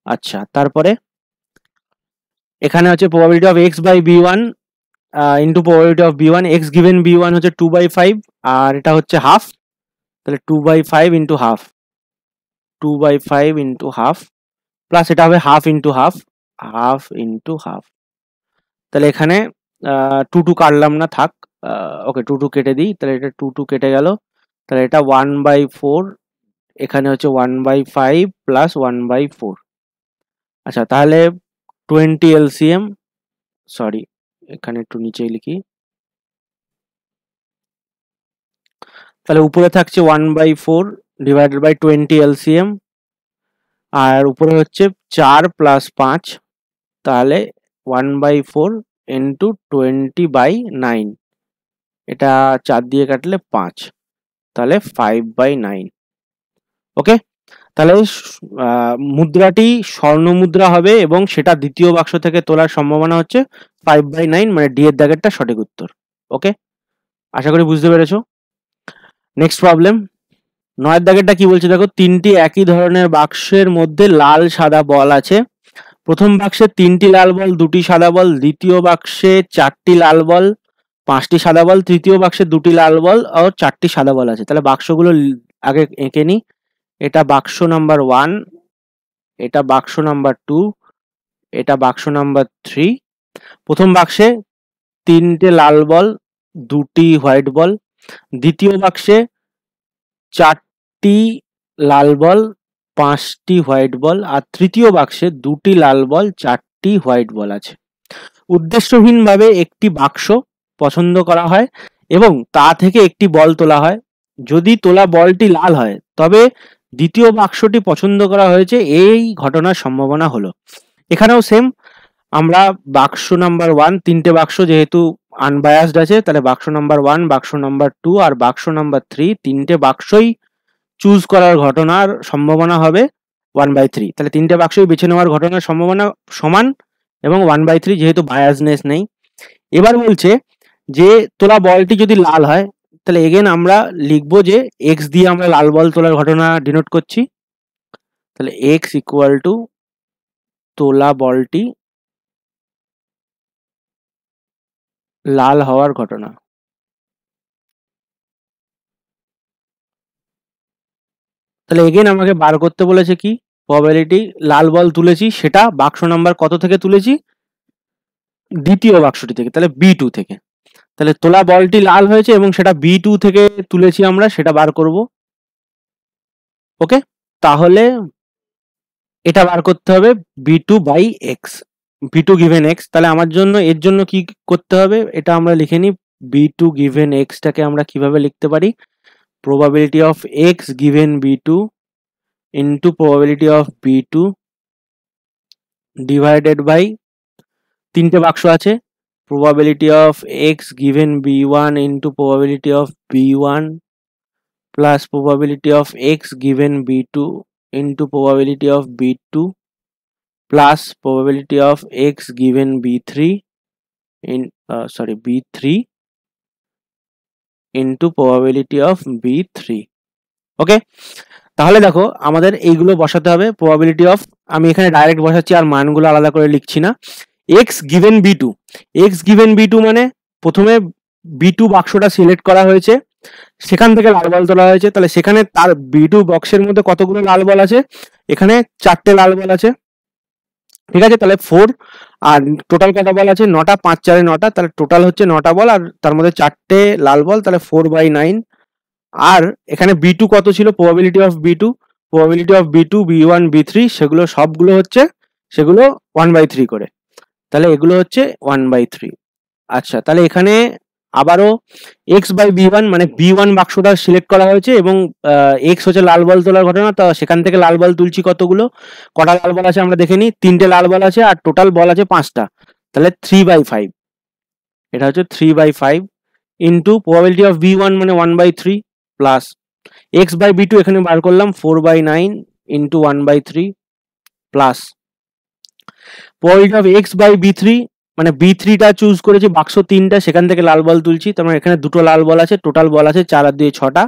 আচ্ছা, তারপরে এখানে হচ্ছে probability of x/b1, into probability of B one, x given B one হচ্ছে 2/5 আর এটা হচ্ছে হাফ, তাহলে 2/5 into half, 2/5 into half, plus এটা হবে half into half, half into half. তাহলে এখানে 2 কাটলাম না, থাক, ওকে 2 কেটে দিই, তাহলে এটা 2 কেটে গেল, তাহলে এটা 1/4, এখানে হচ্ছে 1/5 প্লাস 1/4। আচ্ছা, তাহলে 20 এলসিএম, সরি এখানে একটু নিচেই লিখি, তাহলে উপরে থাকছে 1/4 ডিভাইডেড বাই 20 এলসিএম, আর উপরে হচ্ছে 4 প্লাস 5, তাহলে 1/4 ইন্টু 20/9, এটা 4 দিয়ে কাটলে 5, তাহলে 5/9। ওকে, তাহলে মুদ্রাটি স্বর্ণ মুদ্রা হবে এবং সেটা দ্বিতীয় বাক্স থেকে তোলার সম্ভাবনা হচ্ছে 5/9, মানে ডি এর দাগেরটা সঠিক উত্তর। ওকে, আশা করি বুঝতে পেরেছো। নেক্সট প্রবলেম, 9 দাগেরটা কি বলছে দেখো, 3টি একই ধরনের বাক্সের মধ্যে লাল সাদা বল আছে। প্রথম বাক্সে 3টি লাল বল, 2টি সাদা বল, দ্বিতীয় বাক্সে 4টি লাল বল, 5টি সাদা বল, তৃতীয় বাক্সে 2টি লাল বল আর 4টি সাদা বল আছে। তাহলে বাক্সগুলো আগে এঁকে নিই। এটা বাক্স নাম্বার 1, এটা বাক্স নাম্বার 2, এটা বাক্স নাম্বার 3। প্রথম বাক্সে 3টে লাল বল, 2টি হোয়াইট বল, দ্বিতীয় বাক্সে 4টি লাল বল, 5টি হোয়াইট বল, আর তৃতীয় বাক্সে 2টি লাল বল, 4টি হোয়াইট বল আছে। উদ্দেশ্যহীনভাবে একটি বাক্স পছন্দ করা হয় এবং তা থেকে একটি বল তোলা হয়। যদি তোলা বলটি লাল হয় তবে দ্বিতীয় বাক্সটি পছন্দ করা হয়েছে, এই ঘটনার সম্ভাবনা হলো। এখানেও সেম, আমরা বাক্স নাম্বার 1, 3টে বাক্স যেহেতু আনবায়াসড আছে, তাহলে বাক্স নাম্বার 1, বাক্স নাম্বার 2 আর বাক্স নাম্বার 3, 3টে বাক্সই চুজ করার ঘটনার সম্ভাবনা হবে 1/3। তাহলে 3টে বাক্সই বেছে নেওয়ার ঘটনার সম্ভাবনা সমান এবং 1/3 যেহেতু বায়াসনেস নেই। এবার বলছে যে তোলা বলটি যদি লাল হয়, তাহলে এগেন আমরা লিখবো যে এক্স দিয়ে আমরা লাল বল তোলার ঘটনা ডিনোট করছি। তাহলে এক্স ইকুয়াল টু তোলা বলটি লাল হওয়ার ঘটনা। তাহলে এগেন আমাকে বার করতে বলেছে কি প্রবাবিলিটি, লাল বল তুলেছি সেটা বাক্স নাম্বার কত থেকে তুলেছি, দ্বিতীয় বাক্সটি থেকে, তাহলে B2 থেকে। তাহলে তোলা বলটি লাল হয়েছে এবং সেটা B2 থেকে তুলেছি আমরা, সেটা বার করব। ওকে, তাহলে এটা বার করতে হবে B2/x, B2 given x। তাহলে আমার জন্য এর জন্য কি করতে হবে, এটা আমরা লিখে নিই। B2 given x টাকে আমরা কিভাবে লিখতে পারি, probability of x given B2 into probability of B2 divided by 3টে বাক্স আছে, probability of x given B1 into probability of B1 plus probability of x given B2 into probability of B2 plus probability of x given B3 in B3 into probability of B3। ওকে, তাহলে দেখো আমাদের এইগুলো বসাতে হবে। Probability of, আমি এখানে direct বসাচ্ছি আর মানগুলো আলাদা করে লিখছি না। X given B two, x given B two মানে প্রথমে B2 বাক্সটা সিলেক্ট করা হয়েছে, সেখান থেকে লাল বল তোলা হয়েছে, তাহলে সেখানে তার B2 বক্সের মধ্যে কতগুলো লাল বল আছে, এখানে 4টে লাল বল আছে, ঠিক আছে। তাহলে 4 আর টোটাল কটা বল আছে, 9টা, 5 4 9টা, তাহলে টোটাল হচ্ছে 9টা বল আর তার মধ্যে 4টে লাল বল, তাহলে 4/9। আর এখানে B2 কত ছিল, probability of B2, probability of B2 B1 B3 সেগুলো সবগুলো হচ্ছে সেগুলো 1/3 করে, তাহলে এগুলো হচ্ছে 1/3। আচ্ছা, তাহলে এখানে আবারও x/B1 মানে B1 বাক্সটা সিলেক্ট করা হয়েছে এবং x হচ্ছে লাল বল তোলার ঘটনা, তো সেখান থেকে লাল বল তুলছি কতগুলো, কটা লাল বল আছে আমরা দেখে নিই, 3টে লাল বল আছে আর টোটাল বল আছে 5টা, তাহলে 3/5, এটা হচ্ছে 3/5 ইন্টু প্রবাবিলিটি অফ B1 মানে 1/3 প্লাস x/B2 এখানে বার করলাম 4/9 into 1/3 plus probability of x/B3 মানে B3টা চুজ করেছি বাক্স 3টা, সেখান থেকে লাল বল তুলছি, তার মানে এখানে 2টো লাল বল আছে, টোটাল বল আছে 4 আর 2 6টা,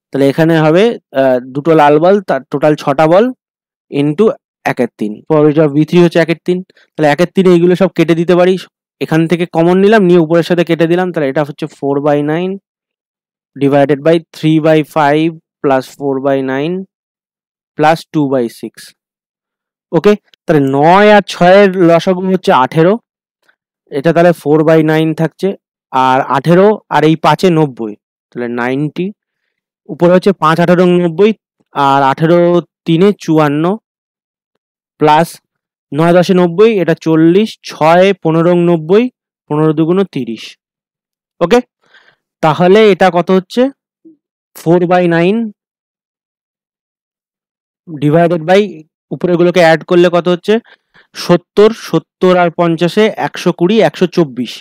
তাহলে এখানে হবে 2টো লাল বল, তার টোটাল 6টা বল ইন্টু 1/3। প্রবাবিলিটি অফ B3 হচ্ছে 1/3, তাহলে 1/3 এইগুলো সব কেটে দিতে পারি, এখান থেকে কমন নিলাম, নিয়ে উপরের সাথে কেটে দিলাম, তাহলে এটা হচ্ছে 4/9 ডিভাইডেড বাই 3/5 প্লাস 4/9 প্লাস 2/6। ওকে, তাহলে 9 আর 6-এর লসাগু হচ্ছে 18, এটা তাহলে 4/9 থাকছে, আর 18 আর এই 5-এ 90, তাহলে 90, উপরে হচ্ছে 5 18 90, আর 18 3-এ 54 প্লাস 9 10-এ 90, এটা 40, 6 15 90, 15 2 30। ওকে, তাহলে এটা কত হচ্ছে 4/9 ডিভাইডেড বাই উপরেগুলোকে অ্যাড করলে কত হচ্ছে 70, 70 আর 50-এ 120, 124,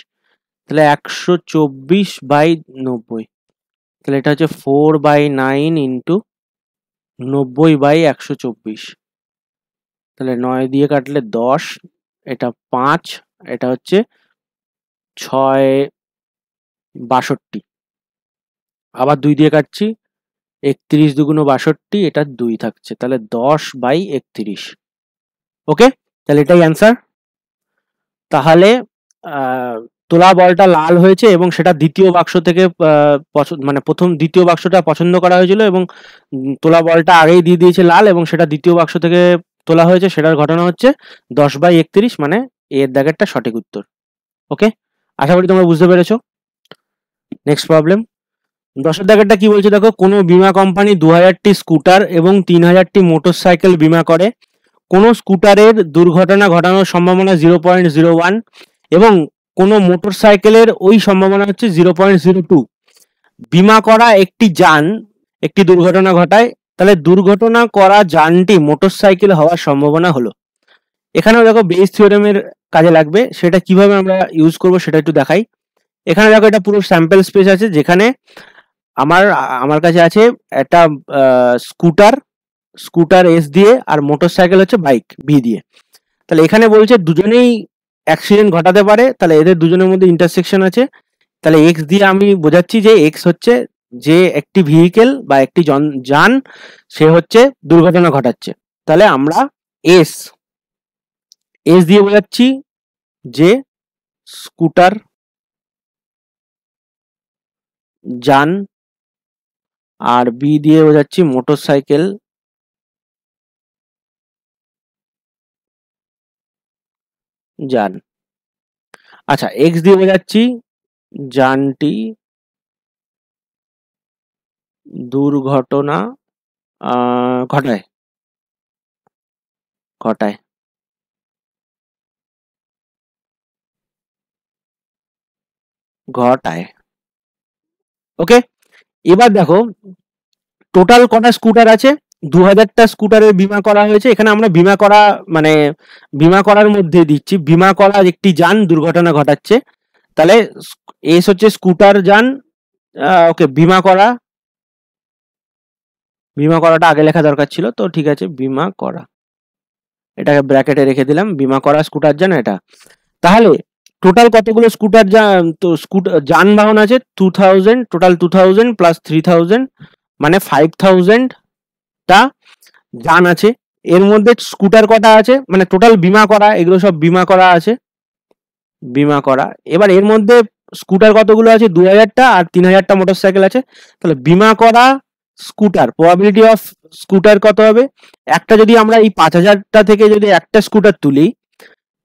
তাহলে 124/90, তাহলে এটা হচ্ছে 4/9 ইন্টু 90/124, তাহলে 9 দিয়ে কাটলে 10, এটা 5, এটা হচ্ছে 6 62, আবার 2 দিয়ে কাটছি, 31 2 62, এটা 2 থাকছে, তাহলে 10/31। ওকে, তাহলে এটাই অ্যান্সার। তাহলে তোলা বলটা লাল হয়েছে এবং সেটা দ্বিতীয় বাক্স থেকে মানে দ্বিতীয় বাক্সটা পছন্দ করা হয়েছিল এবং তোলা বলটা আগেই দিয়ে দিয়েছে লাল এবং সেটা দ্বিতীয় বাক্স থেকে তোলা হয়েছে, সেটার ঘটনা হচ্ছে 10/31, মানে এর দাগেরটা সঠিক উত্তর। ওকে, আশা করি তোমরা বুঝতে পেরেছো। নেক্সট প্রবলেম, 10-এর দাগেরটা কি বলছে দেখো, কোনো বীমা কোম্পানি 2000টি স্কুটার এবং 3000টি মোটরসাইকেল বীমা করে। কোনো স্কুটারের দুর্ঘটনা ঘটানোর সম্ভাবনা 0.01 এবং কোনো মোটরসাইকেলের ওই সম্ভাবনা হচ্ছে 0.02। বীমা করা একটি যান একটি দুর্ঘটনা ঘটায়, তাহলে দুর্ঘটনা করা যানটি মোটরসাইকেল হওয়ার সম্ভাবনা হলো। এখানেও দেখো বেস থিওরেমের কাজে লাগবে, সেটা কিভাবে আমরা ইউজ করব সেটা একটু দেখাই। এখানে দেখো এটা পুরো স্যাম্পল স্পেস আছে, যেখানে আমার কাছে আছে একটা স্কুটার এস দিয়ে আর মোটরসাইকেল হচ্ছে বাইক বি দিয়ে। তাহলে এখানে বলছে দুজনেই অ্যাক্সিডেন্ট ঘটাতে পারে, তাহলে এদের দুজনের মধ্যে ইন্টারসেকশন আছে, তাহলে এক্স দিয়ে আমি বোঝাচ্ছি যে এক্স হচ্ছে যে একটি ভেহিকেল বা একটি যান, সে হচ্ছে দুর্ঘটনা ঘটাচ্ছে। তাহলে আমরা এস দিয়ে বোঝাচ্ছি যে স্কুটার যান, আর বি দিয়ে বোঝাচ্ছি মোটরসাইকেল যান। আচ্ছা, এক্স দিয়ে বোঝাচ্ছি যানটি দুর্ঘটনা ঘটায় ওকে, এবার দেখো টোটাল কটা স্কুটার আছে, 2000টা স্কুটারের বীমা করা হয়েছে। এখানে আমরা বীমা করা মানে বীমা করার মধ্যে দিচ্ছি বীমা করা একটি যান দুর্ঘটনা ঘটাচ্ছে, তাহলে এস হচ্ছে স্কুটার যান। ওকে, বীমা করাটা আগে লেখা দরকার ছিল, তো ঠিক আছে, বীমা করা এটাকে ব্র্যাকেটে রেখে দিলাম, বীমা করা স্কুটার যান এটা। তাহলে টোটাল কতগুলো স্কুটার যানবাহন আছে, 2000, টোটাল 2000 প্লাস 3000, মানে 5000টা যান আছে। এর মধ্যে স্কুটার কটা আছে, মানে টোটাল বীমা করা, এগুলো সব বীমা করা আছে, বীমা করা। এবার এর মধ্যে স্কুটার কতগুলো আছে, 2000টা, আর 3000টা মোটরসাইকেল আছে। তাহলে বীমা করা স্কুটার, প্রবাবিলিটি অফ স্কুটার কত হবে, একটা যদি আমরা এই 5000টা থেকে যদি একটা স্কুটার তুলি,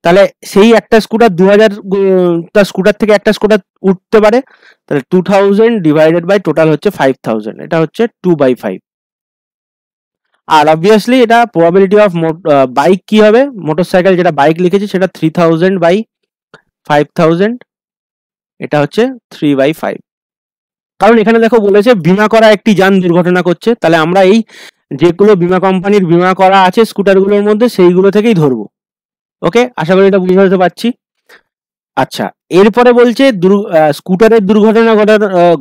তাহলে সেই একটা স্কুটার 2000টা স্কুটার থেকে একটা স্কুটার উঠতে পারে, তাহলে 2000 ডিভাইডেড বাই টোটাল হচ্ছে 5000, এটা হচ্ছে 2/5। আর অবভিয়াসলি এটা প্রবাবিলিটি অফ বাইক কি হবে, মোটরসাইকেল যেটা বাইক লিখেছি সেটা 3000/5000, এটা হচ্ছে 3/5। কারণ এখানে দেখো বলেছে বীমা করা একটি যান দুর্ঘটনা করছে, তাহলে আমরা এই যেগুলো বীমা কোম্পানির বীমা করা আছে স্কুটারগুলোর মধ্যে সেইগুলো থেকেই ধরবো। ওকে, আশা করি এটা বুঝতে পারছি। আচ্ছা, এরপরে বলছে স্কুটারের দুর্ঘটনা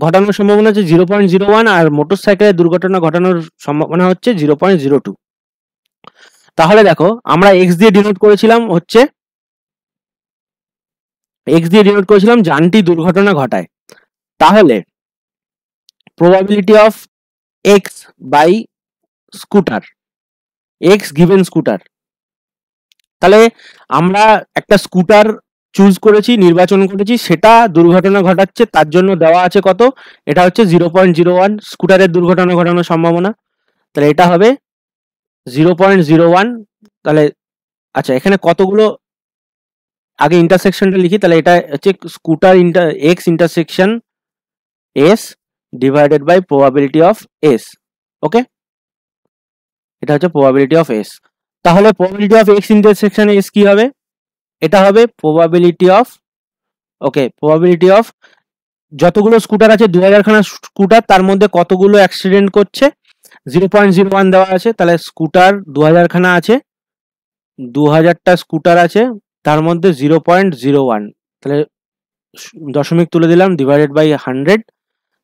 ঘটানোর সম্ভাবনা হচ্ছে 0.01 আর মোটরসাইকেলের দুর্ঘটনা ঘটানোর সম্ভাবনা হচ্ছে 0.02। তাহলে দেখো আমরা এক্স দিয়ে ডিনোট করেছিলাম যানটি দুর্ঘটনা ঘটায়, তাহলে probability of x by scooter, x given scooter, তাহলে আমরা একটা স্কুটার চুজ করেছি, নির্বাচন করেছি, সেটা দুর্ঘটনা ঘটাচ্ছে, তার জন্য দেওয়া আছে কত, এটা হচ্ছে 0.01 স্কুটারের দুর্ঘটনা ঘটানোর সম্ভাবনা। তাহলে এটা হবে 0.01। তাহলে আচ্ছা, এখানে কতগুলো, আগে ইন্টারসেকশনটা লিখি, তাহলে এটা হচ্ছে scooter X intersection S divided by probability of S. Okay, এটা হচ্ছে প্রবাবিলিটি অফ এস। তাহলে probability of x intersection S কি হবে, এটা হবে probability of, okay, probability of যতগুলো স্কুটার আছে 2000 খানা স্কুটার, তার মধ্যে কতগুলো অ্যাক্সিডেন্ট করছে, 0.01 দেওয়া আছে। তাহলে স্কুটার 2000 খানা আছে, 2000টা স্কুটার আছে, তার মধ্যে 0.01, তাহলে দশমিক তুলে দিলাম, ডিভাইডেড বাই 100।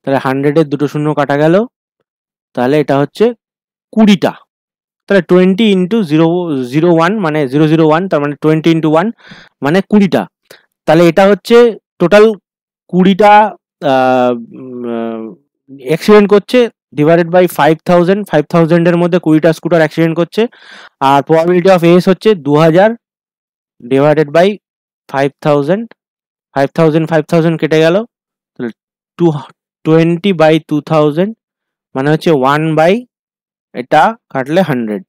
তাহলে 100-এর দুটো শূন্য কাটা গেল, তাহলে এটা হচ্ছে 20টা। তাহলে 20 ইন্টু 001 মানে 001, তার মানে 20 ইন্টু 1 মানে 20টা। তাহলে এটা হচ্ছে টোটাল 20টা অ্যাক্সিডেন্ট করছে, ডিভাইডেড বাই 5000, 5000-এর মধ্যে 20টা স্কুটার অ্যাক্সিডেন্ট করছে। আর প্রবাবিলিটি অফ এস হচ্ছে 2000 ডিভাইডেড বাই 5000, 5000 কেটে গেল, তাহলে 20 বাই 2000 মানে হচ্ছে 1 বাই, এটা কাটলে 100,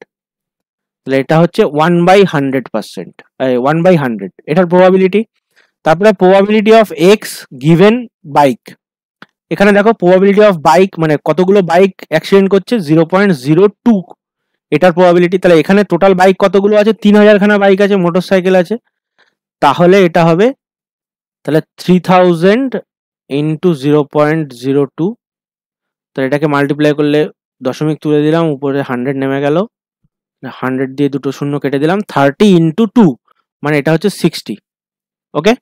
তাহলে এটা হচ্ছে 1/100%, 1/100 এটার প্রবাবিলিটি। তারপরে probability of x given bike, এখানে দেখো প্রবাবিলিটি অফ বাইক মানে কতগুলো বাইক অ্যাক্সিডেন্ট করছে, 0.02 এটার প্রবাবিলিটি। তাহলে এখানে টোটাল বাইক কতগুলো আছে, 3000 খানা বাইক আছে, মোটরসাইকেল আছে, তাহলে এটা হবে, তাহলে 3000 ইন্টু 0.02, তাহলে এটাকে মাল্টিপ্লাই করলে দশমিক তুলে দিলাম, উপরে 100 নেমে গেল, 100 দিয়ে দুটো শূন্য কেটে দিলাম, 30 ইন্টু 2 মানে এটা হচ্ছে 60। ওকে,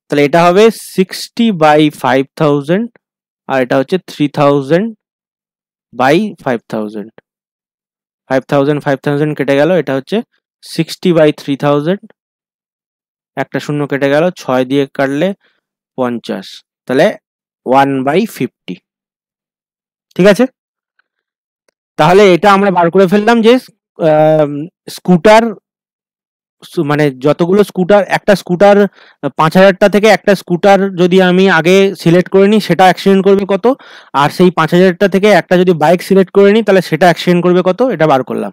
তাহলে এটা হবে 60 বাই 5000, আর এটা হচ্ছে 3000 বাই 5000, 5000 কেটে গেল, এটা হচ্ছে 60 বাই 3000, একটা শূন্য কেটে গেল, 6 দিয়ে কাটলে 50, তাহলে 1/50। ঠিক আছে, তাহলে এটা আমরা বার করে ফেললাম যে স্কুটার মানে যতগুলো স্কুটার, একটা স্কুটার 5000টা থেকে একটা স্কুটার যদি আমি আগে সিলেক্ট করে নিই সেটা অ্যাক্সিডেন্ট করবে কত, আর সেই 5000টা থেকে একটা যদি বাইক সিলেক্ট করে নিই তাহলে সেটা অ্যাক্সিডেন্ট করবে কত, এটা বার করলাম।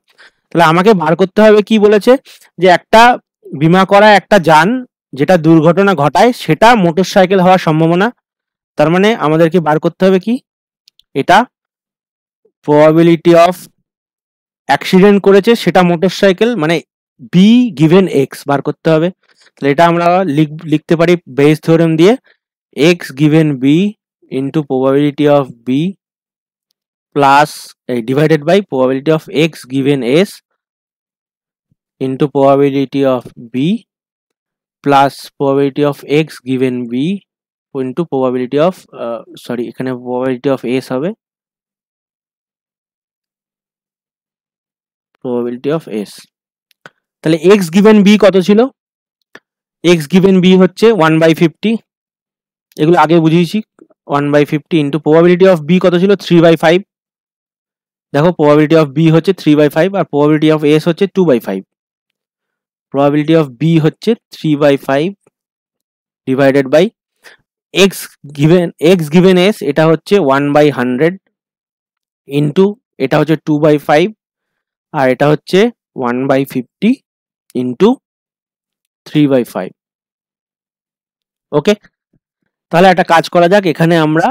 তাহলে আমাকে বার করতে হবে, কি বলেছে, যে একটা বিমা করা একটা যান যেটা দুর্ঘটনা ঘটায় সেটা মোটরসাইকেল হওয়ার সম্ভাবনা। তার মানে আমাদেরকে বার করতে হবে কি, এটা প্রবাবিলিটি অফ অ্যাক্সিডেন্ট করেছে সেটা মোটরসাইকেল, মানে বি গিভেন এক্স বার করতে হবে। তাহলে এটা আমরা লিখতে পারি বেস থিওরেম দিয়ে, x given B into probability of B plus divided by probability of x given S into probability of B plus probability of x given B into probability of, sorry এখানে probability of S হবে, probability of S. তাহলে x given B কত ছিল, x given B হচ্ছে 1/50, এগুলো আগে বুঝিয়েছি, 1/50 into probability of B কত ছিল, 3/5। দেখো প্রবাবিলিটি অফ বি হচ্ছে 3/5 আর প্রবাবিলিটি অফ এস হচ্ছে 2/5। প্রবাবিলিটি অফ বি হচ্ছে 3/5 divided by x given S, এটা হচ্ছে 1/100 ইন্টু এটা হচ্ছে 2/5 আর এটা হচ্ছে 1/50 ইন্টু 3/5। ওকে, তাহলে একটা কাজ করা যাক, এখানে আমরা,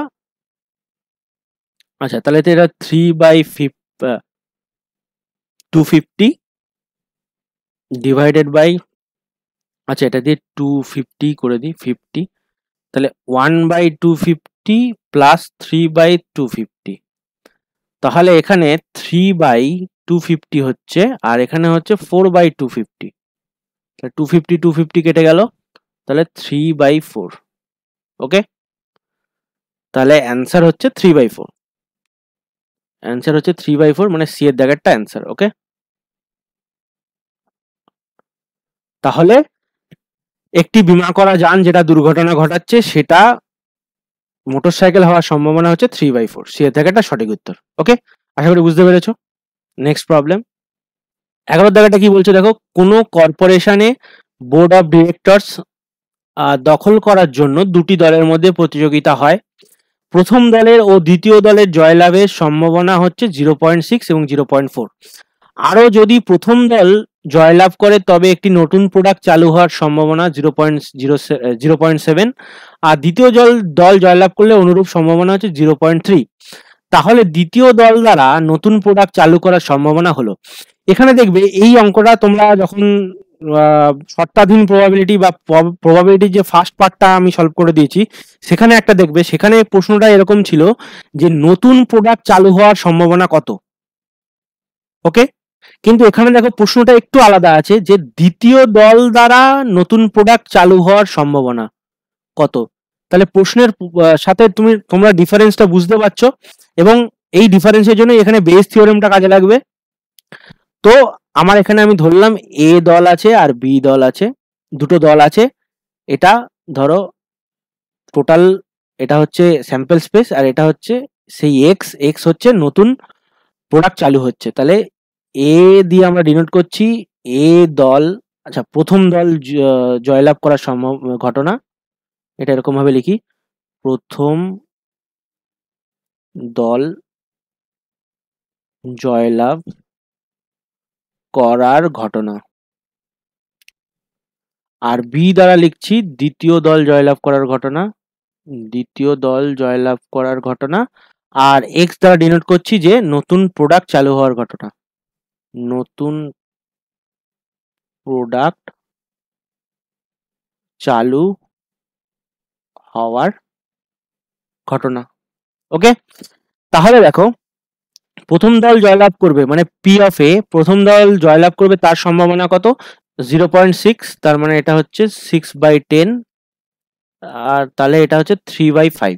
আচ্ছা তাহলে তো এটা 3/250 ডিভাইডেড বাই, আচ্ছা এটা দিয়ে 250 করে দিই 50, তাহলে 1/250 প্লাস 3/250, তাহলে এখানে 3/250 হচ্ছে, আর এখানে হচ্ছে 4/250, তাহলে 250 কেটে গেল, তাহলে 3/4। ওকে, তাহলে অ্যান্সার হচ্ছে 3/4, অ্যান্সার হচ্ছে 3/4 মানে সি এর দাগেরটা অ্যান্সার। ওকে, তাহলে একটি বিমা করা যান যেটা দুর্ঘটনা ঘটাচ্ছে সেটা মোটরসাইকেল হওয়ার সম্ভাবনা হচ্ছে 3/4, সি এর দাগেরটা সঠিক উত্তর। ওকে, আশা করি বুঝতে পেরেছো। নেক্সট প্রবলেম, 11 দাগাটা কি বলছে দেখো, কোনো কর্পোরেশনে বোর্ড অফ ডিরেক্টরস দখল করার জন্য দুটি দলের মধ্যে প্রতিযোগিতা হয়। প্রথম দলের ও দ্বিতীয় দলের জয়লাভের সম্ভাবনা হচ্ছে 0.6 এবং 0.4। আরও যদি প্রথম দল জয়লাভ করে তবে একটি নতুন প্রোডাক্ট চালু হওয়ার সম্ভাবনা 0.7, আর দ্বিতীয় দল জয়লাভ করলে অনুরূপ সম্ভাবনা হচ্ছে 0.3। তাহলে দ্বিতীয় দল দ্বারা নতুন প্রোডাক্ট চালু করার সম্ভাবনা হলো। এখানে দেখবে এই অঙ্কটা তোমরা যখন শর্তাধীন প্রবাবিলিটি বা প্রবাবিলিটির যে ফার্স্ট পার্টটা আমি সলভ করে দিয়েছি, সেখানে একটা দেখবে, সেখানে প্রশ্নটা এরকম ছিল যে নতুন প্রোডাক্ট চালু হওয়ার সম্ভাবনা কত। ওকে, কিন্তু এখানে দেখো প্রশ্নটা একটু আলাদা আছে যে দ্বিতীয় দল দ্বারা নতুন প্রোডাক্ট চালু হওয়ার সম্ভাবনা কত। তাহলে প্রশ্নের সাথে তোমরা ডিফারেন্সটা বুঝতে পারছো, এবং এই ডিফারেন্সের জন্য এখানে বেস থিওরেমটা কাজে লাগবে। তো আমার এখানে আমি ধরলাম এ দল আছে আর বি দল আছে, দুটো দল আছে। এটা ধরো টোটাল, এটা হচ্ছে স্যাম্পল স্পেস, আর এটা হচ্ছে সেই এক্স হচ্ছে নতুন প্রোডাক্ট চালু হচ্ছে। তাহলে এ দিয়ে আমরা ডিনোট করছি এ দল। আচ্ছা, প্রথম দল জয়লাভ করার ঘটনা, এটা এরকম ভাবে লিখি, প্রথম দল জয়লাভ করার ঘটনা। আর বি দ্বারা লিখছি দ্বিতীয় দল জয়লাভ করার ঘটনা, দ্বিতীয় দল জয়লাভ করার ঘটনা। আর এক্স দ্বারা ডিনোট করছি যে নতুন প্রোডাক্ট চালু হওয়ার ঘটনা, নতুন প্রোডাক্ট চালু হওয়ার ঘটনা। ওকে, তাহলে দেখো প্রথম দল জয়লাভ করবে মানে পি অফ এ, প্রথম দল জয়লাভ করবে তার সম্ভাবনা কত, 0.6, তার মানে এটা হচ্ছে 6/10, আর তাহলে এটা হচ্ছে 3/5।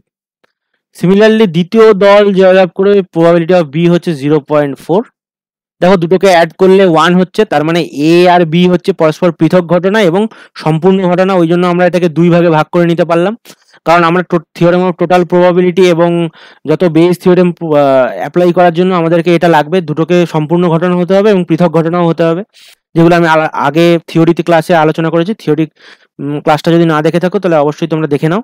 সিমিলারলি দ্বিতীয় দল জয়লাভ করে প্রবাবিলিটি অফ বি হচ্ছে 0.4। দেখো দুটোকে অ্যাড করলে 1 হচ্ছে, তার মানে এ আর বি হচ্ছে পরস্পর পৃথক ঘটনা এবং সম্পূর্ণ ঘটনা, ওই জন্য আমরা এটাকে দুই ভাগে ভাগ করে নিতে পারলাম। কারণ আমরা থিওরেম অফ টোটাল প্রবাবিলিটি এবং যত বেস থিওরেম অ্যাপ্লাই করার জন্য আমাদেরকে এটা লাগবে, দুটোকে সম্পূর্ণ ঘটনা হতে হবে এবং পৃথক ঘটনাও হতে হবে, যেগুলো আমি আগে থিওরিতে ক্লাসে আলোচনা করেছি। থিওরি ক্লাসটা যদি না দেখে থাকো তাহলে অবশ্যই তোমরা দেখে নাও,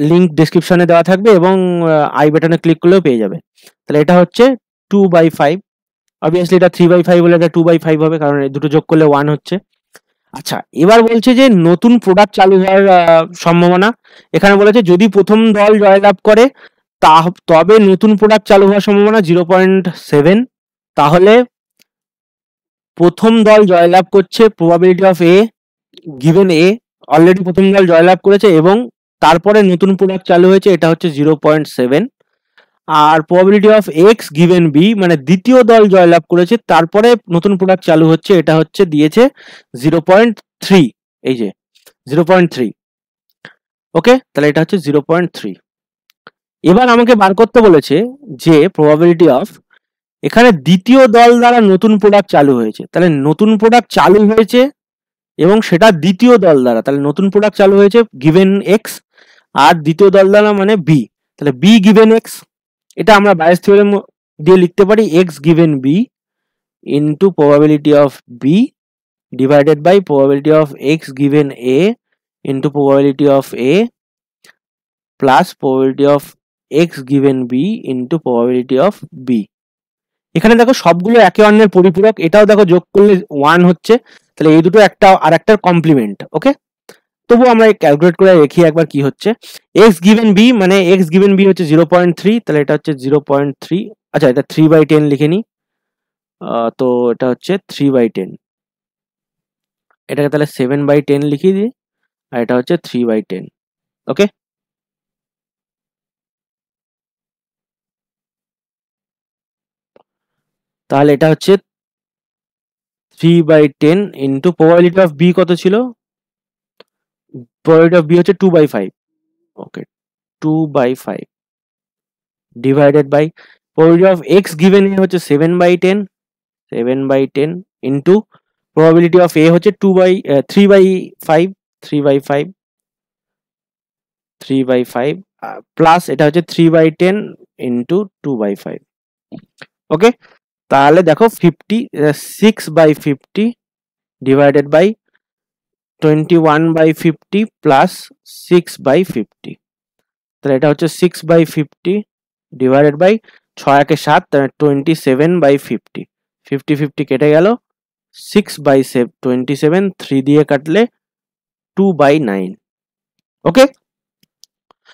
লিঙ্ক ডেসক্রিপশনে দেওয়া থাকবে এবং আই বাটনে ক্লিক করলেও পেয়ে যাবে। তাহলে এটা হচ্ছে 2/5, অবভিয়াসলি এটা 3/5 বলে এটা 2/5 হবে, কারণ এই দুটো যোগ করলে 1 হচ্ছে। আচ্ছা, এবার বলছে যে নতুন প্রোডাক্ট চালু হওয়ার সম্ভাবনা। এখানে বলেছে যদি প্রথম দল জয়লাভ করে তবে নতুন প্রোডাক্ট চালু হওয়ার সম্ভাবনা 0.7। তাহলে প্রথম দল জয়লাভ করছে, probability of a given a, already প্রথম দল জয়লাভ করেছে এবং তারপরে নতুন প্রোডাক্ট চালু হয়েছে, এটা হচ্ছে 0.7। আর probability of x given B মানে দ্বিতীয় দল জয়লাভ করেছে তারপরে নতুন প্রোডাক্ট চালু হচ্ছে, এটা হচ্ছে দিয়েছে 0.3, এই যে 0.3। ওকে, তাহলে এটা হচ্ছে 0.3। এবার আমাকে বার করতে বলেছে যে প্রবাবিলিটি অফ, এখানে দ্বিতীয় দল দ্বারা নতুন প্রোডাক্ট চালু হয়েছে, তাহলে নতুন প্রোডাক্ট চালু হয়েছে এবং সেটা দ্বিতীয় দল দ্বারা, তাহলে নতুন প্রোডাক্ট চালু হয়েছে গিভেন এক্স, আর দ্বিতীয় দল দ্বারা মানে বি, তাহলে বি গিভেন এক্স। এটা আমরা বায়াস থিওরেম দিয়ে লিখতে পারি x given B into probability of B divided by probability of x given A into probability of A plus probability of x given B into probability of B. এখানে দেখো সবগুলো একে অন্যের পরিপূরক, এটাও দেখো যোগ করলে 1 হচ্ছে, তাহলে এই দুটো একটা আর একটার কমপ্লিমেন্ট। ওকে, তবু আমরা ক্যালকুলেট করে দেখি একবার কি হচ্ছে। এক্স গিভেন বি মানে এক্স গিভেন বি হচ্ছে 0.3, তাহলে এটা হচ্ছে 0.3। আচ্ছা, এটা 3/10 লিখে নি, তো এটা হচ্ছে 3/10, এটাকে তাহলে 7/10 লিখিয়ে দিই, আর এটা হচ্ছে 3/10। ওকে, তাহলে এটা হচ্ছে 3/10 ইন্টু প্রবাবিলিটি অফ বি কত ছিল, প্রবাবিলিটি অফ বি হচ্ছে 2/5। ওকে, 2/5 divided by probability of x given A হচ্ছে 7/10, 7/10 ইন্টু প্রবাবিলিটি অফ এ হচ্ছে 3/5, 3/5, 3/5 প্লাস এটা হচ্ছে 3/10 ইন্টু 2/5। ওকে, তাহলে দেখো 6/50 ডিভাইডেড বাই 21/50 প্লাস 6/50, তাহলে এটা হচ্ছে 6/50 ডিভাইডেড বাই 6 একে 7, তাহলে 27/50, 50 কেটে গেল, 6/27, 3 দিয়ে কাটলে 2/9। ওকে,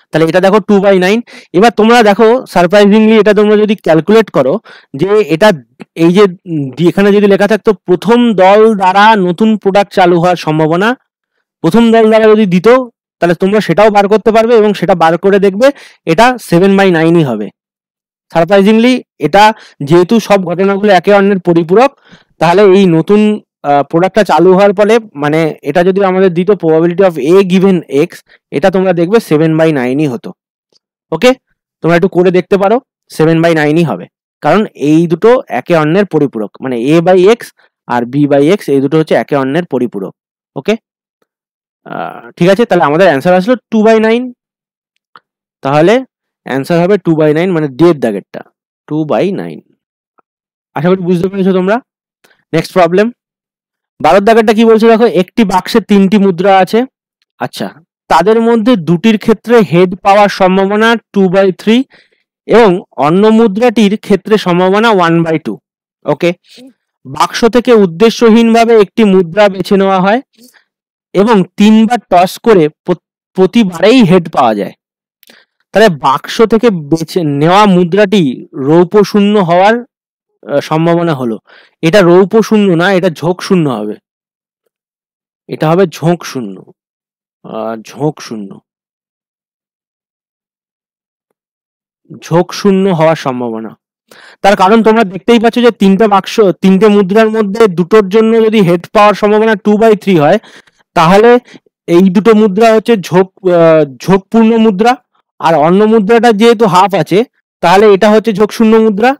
তাহলে এটা দেখো 2/9। এবার তোমরা দেখো সারপ্রাইজিংলি এটা তোমরা যদি ক্যালকুলেট করো যে এটা এই যে এখানে যদি লেখা থাকতো প্রথম দল দ্বারা নতুন প্রোডাক্ট চালু হওয়ার সম্ভাবনা, প্রথম দল দ্বারা যদি দিত তাহলে তোমরা সেটাও বার করতে পারবে এবং সেটা বার করে দেখবে এটা 7/9ই হবে। সারপ্রাইজিংলি এটা যেহেতু সব ঘটনাগুলো একে অন্যের পরিপূরক, তাহলে এই নতুন প্রোডাক্টটা চালু হওয়ার ফলে মানে এটা যদি আমাদের দিত probability of a given x, এটা তোমরা দেখবে 7/9ই হতো। ওকে, তোমরা একটু করে দেখতে পারো, 7/9ই হবে, কারণ এই দুটো একে অন্যের পরিপূরক, মানে a/x আর b/x এই দুটো হচ্ছে একে অন্যের পরিপূরক। ওকে, ঠিক আছে, তাহলে আমাদের অ্যান্সার আসলো 2/9। তাহলে অ্যান্সার হবে 2/9, মানে ডের দাগেরটা 2/9। আশা করি বুঝতে পেরেছো তোমরা। নেক্সট প্রবলেম 12 দাগেরটা কি বলছে দেখো, একটি বাক্সে 3টি মুদ্রা আছে। আচ্ছা, তাদের মধ্যে দুটির ক্ষেত্রে হেড পাওয়ার সম্ভাবনা 2/3 এবং অন্য মুদ্রাটির ক্ষেত্রে সম্ভাবনা 1/2। ওকে, বাক্স থেকে উদ্দেশ্যহীনভাবে একটি মুদ্রা বেছে নেওয়া হয় এবং 3বার টস করে প্রতিবারেই হেড পাওয়া যায়। তাহলে বাক্স থেকে বেছে নেওয়া মুদ্রাটি রৌপ্য শূন্য হওয়ার সম্ভাবনা হলো, এটা রৌপ্য শূন্য না, এটা ঝোঁক শূন্য হবে, এটা হবে ঝোঁক শূন্য, ঝোঁক শূন্য, ঝোঁক শূন্য হওয়ার সম্ভাবনা। তার কারণ তোমরা দেখতেই পাচ্ছ যে তিনটে মুদ্রার মধ্যে দুটোর জন্য যদি হেড পাওয়ার সম্ভাবনা 2/3 হয়, তাহলে এই দুটো মুদ্রা হচ্ছে ঝোঁকপূর্ণ মুদ্রা, আর অন্য মুদ্রাটা যেহেতু হাফ আছে তাহলে এটা হচ্ছে ঝোঁক শূন্য মুদ্রা।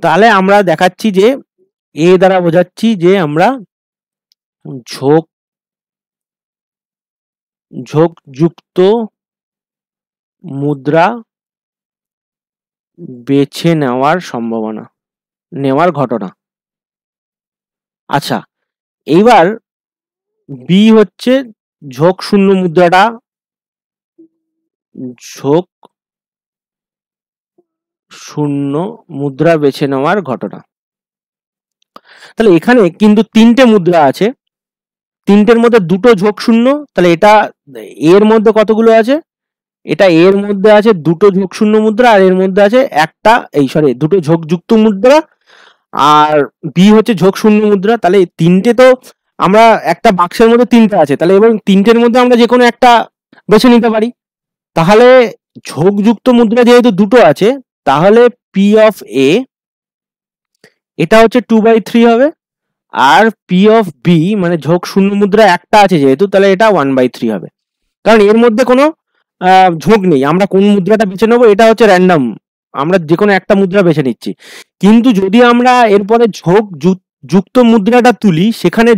তাহলে আমরা দেখাচ্ছি যে এ দ্বারা বোঝাচ্ছি যে আমরা ঝোঁকযুক্ত মুদ্রা বেছে নেওয়ার সম্ভাবনা, নেওয়ার ঘটনা। আচ্ছা, এইবার বি হচ্ছে ঝোঁক শূন্য মুদ্রাটা, ঝোঁক শূন্য মুদ্রা বেছে নেওয়ার ঘটনা। তাহলে এখানে কিন্তু 3টে মুদ্রা আছে, 3টের মধ্যে দুটো ঝোঁক শূন্য, তাহলে এটা এর মধ্যে কতগুলো আছে, এটা এর মধ্যে আছে দুটো ঝোঁক শূন্য মুদ্রা, আর এর মধ্যে আছে দুটো ঝোঁকযুক্ত মুদ্রা, আর বি হচ্ছে ঝোঁক শূন্য মুদ্রা। তাহলে 3টে তো আমরা একটা বাক্সের মধ্যে 3টে আছে, তাহলে এবার 3টের মধ্যে আমরা যে কোনো একটা বেছে নিতে পারি। তাহলে ঝোঁকযুক্ত মুদ্রা যেহেতু দুটো আছে, তাহলে পি অফ এ এটা হচ্ছে 2/3 হবে, আর পি অফ বি মানে ঝোঁক শূন্য মুদ্রা একটা আছে যেহেতু, তাহলে এটা 1/3 হবে, কারণ এর মধ্যে কোনো ঝোঁক নেই। আমরা কোন মুদ্রাটা বেছে নেবো এটা হচ্ছে র্যান্ডম, আমরা যে কোনো একটা মুদ্রা বেছে নিচ্ছি। কিন্তু যদি আমরা এরপরে যুক্ত মুদ্রাটা তুলি, সেখানে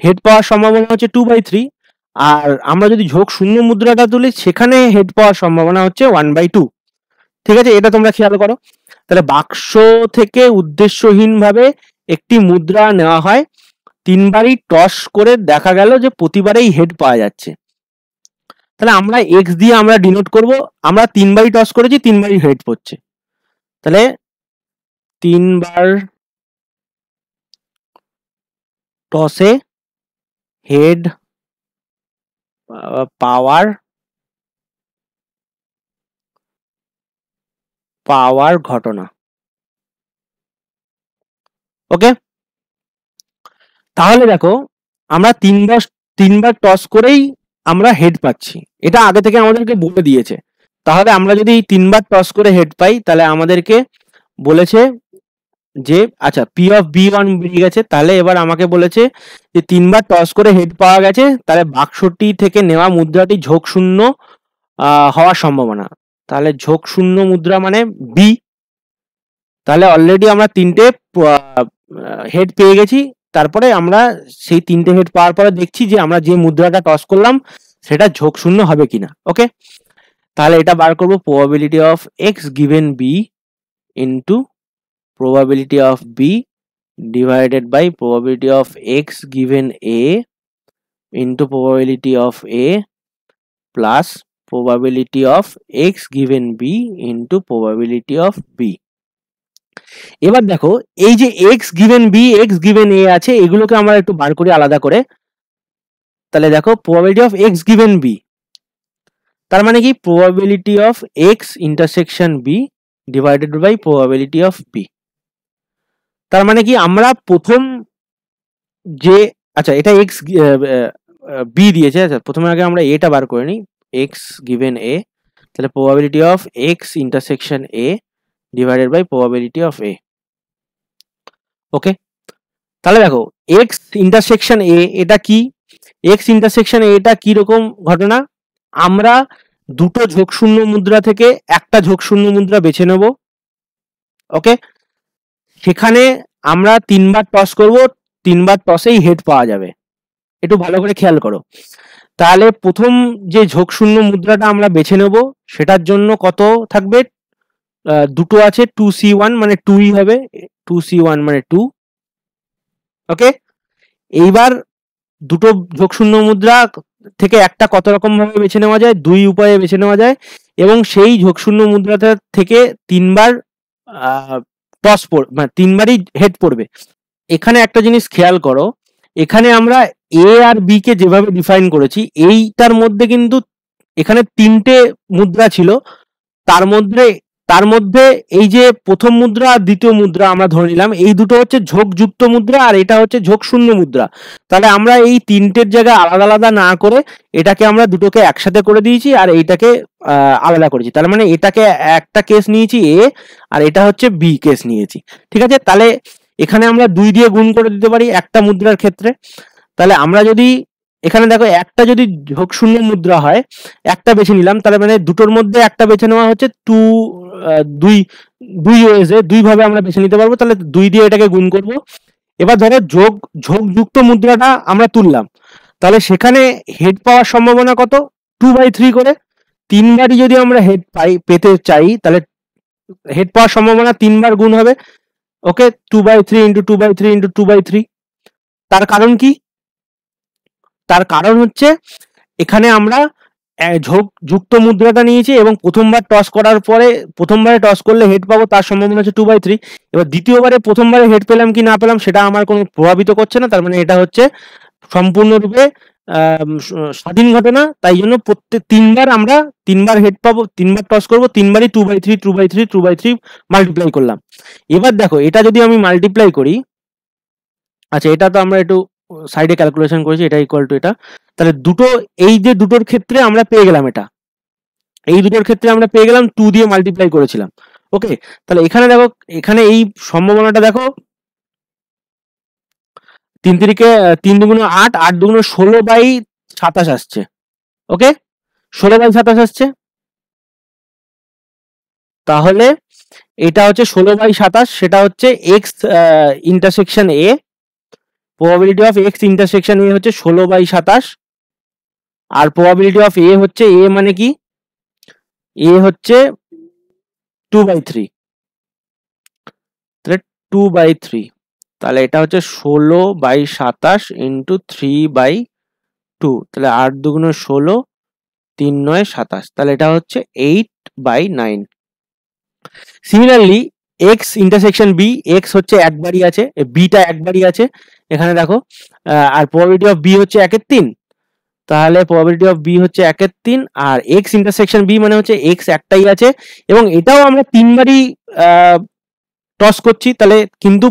হেড পাওয়ার সম্ভাবনা হচ্ছে 2/3, আর আমরা যদি ঝোঁক শূন্য মুদ্রাটা তুলি সেখানে হেড পাওয়ার সম্ভাবনা হচ্ছে 1/2। ঠিক আছে, এটা তোমরা খেয়াল করো। তাহলে বাক্স থেকে উদ্দেশ্যহীনভাবে একটি মুদ্রা নেওয়া হয়, 3বারই টস করে দেখা গেল যে প্রতিবারেই হেড পাওয়া যাচ্ছে। তাহলে আমরা এক্স দিয়ে আমরা ডিনোট করব, আমরা 3বারই টস করেছি, 3বারই হেড পড়ছে, তাহলে 3বার টসে হেড পাওয়ার ঘটনা। ওকে, তাহলে দেখো আমরা 3বার টস করেই আমরা হেড পাচ্ছি, এটা আগে থেকে আমাদেরকে বলে দিয়েছে। তাহলে আমরা যদি 3বার টস করে হেড পাই, তাহলে আমাদেরকে বলেছে যে আচ্ছা পি অফ বি 1 বেরিয়ে গেছে, তাহলে এবার আমাকে বলেছে যে 3বার টস করে হেড পাওয়া গেছে, তাহলে বাক্সটি থেকে নেওয়া মুদ্রাটি ঝোঁক শূন্য হওয়ার সম্ভাবনা। তাহলে ঝোঁক শূন্য মুদ্রা মানে বি, তাহলে অলরেডি আমরা 3টে হেড পেয়ে গেছি। তারপরে আমরা সেই 3টে হেড পাওয়ার পরে দেখছি যে আমরা যে মুদ্রাটা টস করলাম সেটা ঝোঁক শূন্য হবে কিনা। ওকে, তাহলে এটা বার করবো probability of x given B into probability of B divided by probability of X given A into probability of A plus probability of X given B into probability of B. এবার দেখো এই যে x given B x given A আছে এগুলোকে আমরা একটু বার করি আলাদা করে। তাহলে দেখো probability of x given B তার মানে কি probability of x intersection B divided by probability of B। তার মানে কি আমরা প্রথম যে আচ্ছা এটা x B দিয়েছে, আচ্ছা প্রথমে আগে আমরা এটা বার করে নিই x given A, তাহলে probability of x intersection A divided by probability of A। ওকে, তাহলে দেখো x intersection A এটা কি, x intersection A এটা কি রকম ঘটনা, আমরা দুটো ঝোঁকশূন্য মুদ্রা থেকে একটা ঝোঁকশূন্য মুদ্রা বেছে নেব। ওকে, সেখানে আমরা তিনবার টস করব, তিনবার টসেই হেড পাওয়া যাবে, একটু ভালো করে খেয়াল করো। তাহলে প্রথম যে ঝোঁকশূন্য মুদ্রাটা আমরা বেছে নেব সেটার জন্য কত থাকবে, দুটো আছে 2C1 মানে 2ই হবে, 2C1 মানে 2। ওকে, এইবার দুটো ঝোঁকশূন্য মুদ্রা থেকে একটা কত রকম ভাবে বেছে নেওয়া যায়, দুই উপায়ে বেছে নেওয়া যায়, এবং সেই ঝোঁকশূন্য মুদ্রাটা থেকে তিনবার টস মানে তিনবারই হেড পড়বে। এখানে একটা জিনিস খেয়াল করো, এখানে আমরা এ আর বি কে যেভাবে ডিফাইন করেছি এইটার মধ্যে কিন্তু এখানে তিনটে মুদ্রা ছিল, তার মধ্যে এই যে প্রথম মুদ্রা আর দ্বিতীয় মুদ্রা আমরা ধরে নিলাম এই দুটো হচ্ছে ঝোঁকযুক্ত মুদ্রা আর এটা হচ্ছে ঝোঁকশূন্য মুদ্রা। তাহলে আমরা এই তিনটের জায়গায় আলাদা আলাদা না করে এটাকে আমরা দুটোকে একসাথে করে দিয়েছি আর এইটাকে আলাদা করেছি। তার মানে এটাকে একটা কেস নিয়েছি এ আর এটা হচ্ছে বি কেস নিয়েছি, ঠিক আছে। তাহলে এখানে আমরা 2 দিয়ে গুণ করে দিতে পারি একটা মুদ্রার ক্ষেত্রে। তাহলে আমরা যদি এখানে দেখো একটা যদি ঝোঁকশূন্য মুদ্রা হয় একটা বেছে নিলাম, তাহলে মানে দুটোর মধ্যে একটা বেছে নেওয়া হচ্ছে দুই ওয়েজে, দুই ভাবে আমরা বেছে নিতে পারবো। তাহলে 2 দিয়ে এটাকে গুণ করব। এবার ধরো ঝোঁকযুক্ত মুদ্রাটা আমরা তুললাম, তাহলে সেখানে হেড পাওয়ার সম্ভাবনা কত, 2/3 করে। তিনবারই যদি আমরা হেড পেতে চাই তাহলে হেড পাওয়ার সম্ভাবনা তিনবার গুণ হবে। ওকে, 2/3 ইন্টু 2/3 ইন্টু 2/3। তার কারণ কি, তার কারণ হচ্ছে এখানে আমরা ঝোঁকযুক্ত মুদ্রাটা নিয়েছি এবং প্রথমবার টস করার পরে প্রথমবারে টস করলে হেড পাবো তার সম্ভাবনা হচ্ছে 2/3। এবার দ্বিতীয়বারে প্রথমবারে হেড পেলাম কি না পেলাম সেটা আমার কোনো প্রভাবিত করছে না, তার মানে এটা হচ্ছে সম্পূর্ণরূপে স্বাধীন ঘটনা। তাই জন্য প্রত্যেক তিনবার হেড পাবো, তিনবার টস করবো, তিনবারই 2/3 2/3 2/3 মাল্টিপ্লাই করলাম। এবার দেখো এটা যদি আমি মাল্টিপ্লাই করি, আচ্ছা এটা তো আমরা একটু সাইডে ক্যালকুলেশন করেছি, এটা ইকুয়াল টু এটা। তাহলে দুটো এই যে দুটোর ক্ষেত্রে আমরা পেয়ে গেলাম, এটা এই দুটোর ক্ষেত্রে আমরা পেয়ে গেলাম 2 দিয়ে মাল্টিপ্লাই করেছিলাম। ওকে, তাহলে এখানে দেখো এখানে এই সম্ভাবনাটা দেখো 3 তিরিকে 3 দুগুণ 8, 8 দুগুণ 16/27 আসছে। ওকে, 16/27 আসছে। তাহলে এটা হচ্ছে 16/27, সেটা হচ্ছে x intersection A, probability of x intersection A হচ্ছে 16/27 আর probability of A হচ্ছে A মানে কি, A হচ্ছে 2/3, তাহলে 2/3, তাহলে এটা হচ্ছে 16/27 ইন্টু 3/2, তাহলে 8 দুগুণ 16, 3 9 27, তাহলে এটা হচ্ছে 8/9। Similarly x intersection B, x হচ্ছে একবারই আছে, বিটা একবারই আছে এখানে দেখো, আর probability of B হচ্ছে 1/3, তাহলে probability of B হচ্ছে 1/3 আর x ইন্টারসেকশন B মানে হচ্ছে x একটাই আছে এবং এটাও আমরা তিনবারই টস করছি। তাহলে কিন্তু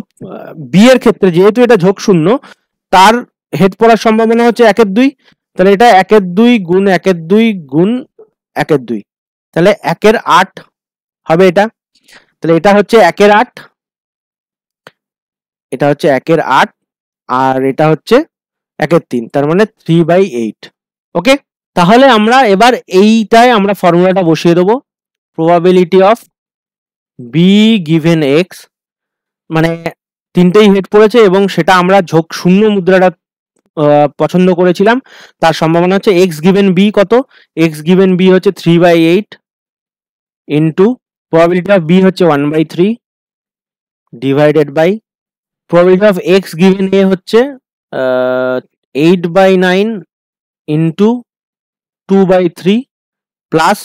B এর ক্ষেত্রে যেহেতু এটা ঝোঁকশূন্য তার হেড পড়ার সম্ভাবনা হচ্ছে 1/2, তাহলে এটা 1/2 গুণ 1/2 গুণ 1/2, তাহলে 1/8 হবে এটা। তাহলে এটা হচ্ছে 1/8, এটা হচ্ছে 1/8 আর এটা হচ্ছে 1/3, তার মানে 3/8। ওকে, তাহলে আমরা এবার এইটায় আমরা ফর্মুলাটা বসিয়ে দেবো, probability of B given x, মানে তিনটেই হেড পড়েছে এবং সেটা আমরা ঝোঁকশূন্য মুদ্রাটা পছন্দ করেছিলাম, তার সম্ভাবনা হচ্ছে x given B কত, x given B হচ্ছে 3/8 ইন্টু probability of B হচ্ছে 1/3 divided by probability of x given A হচ্ছে 8/9 ইন্টু 2/3 প্লাস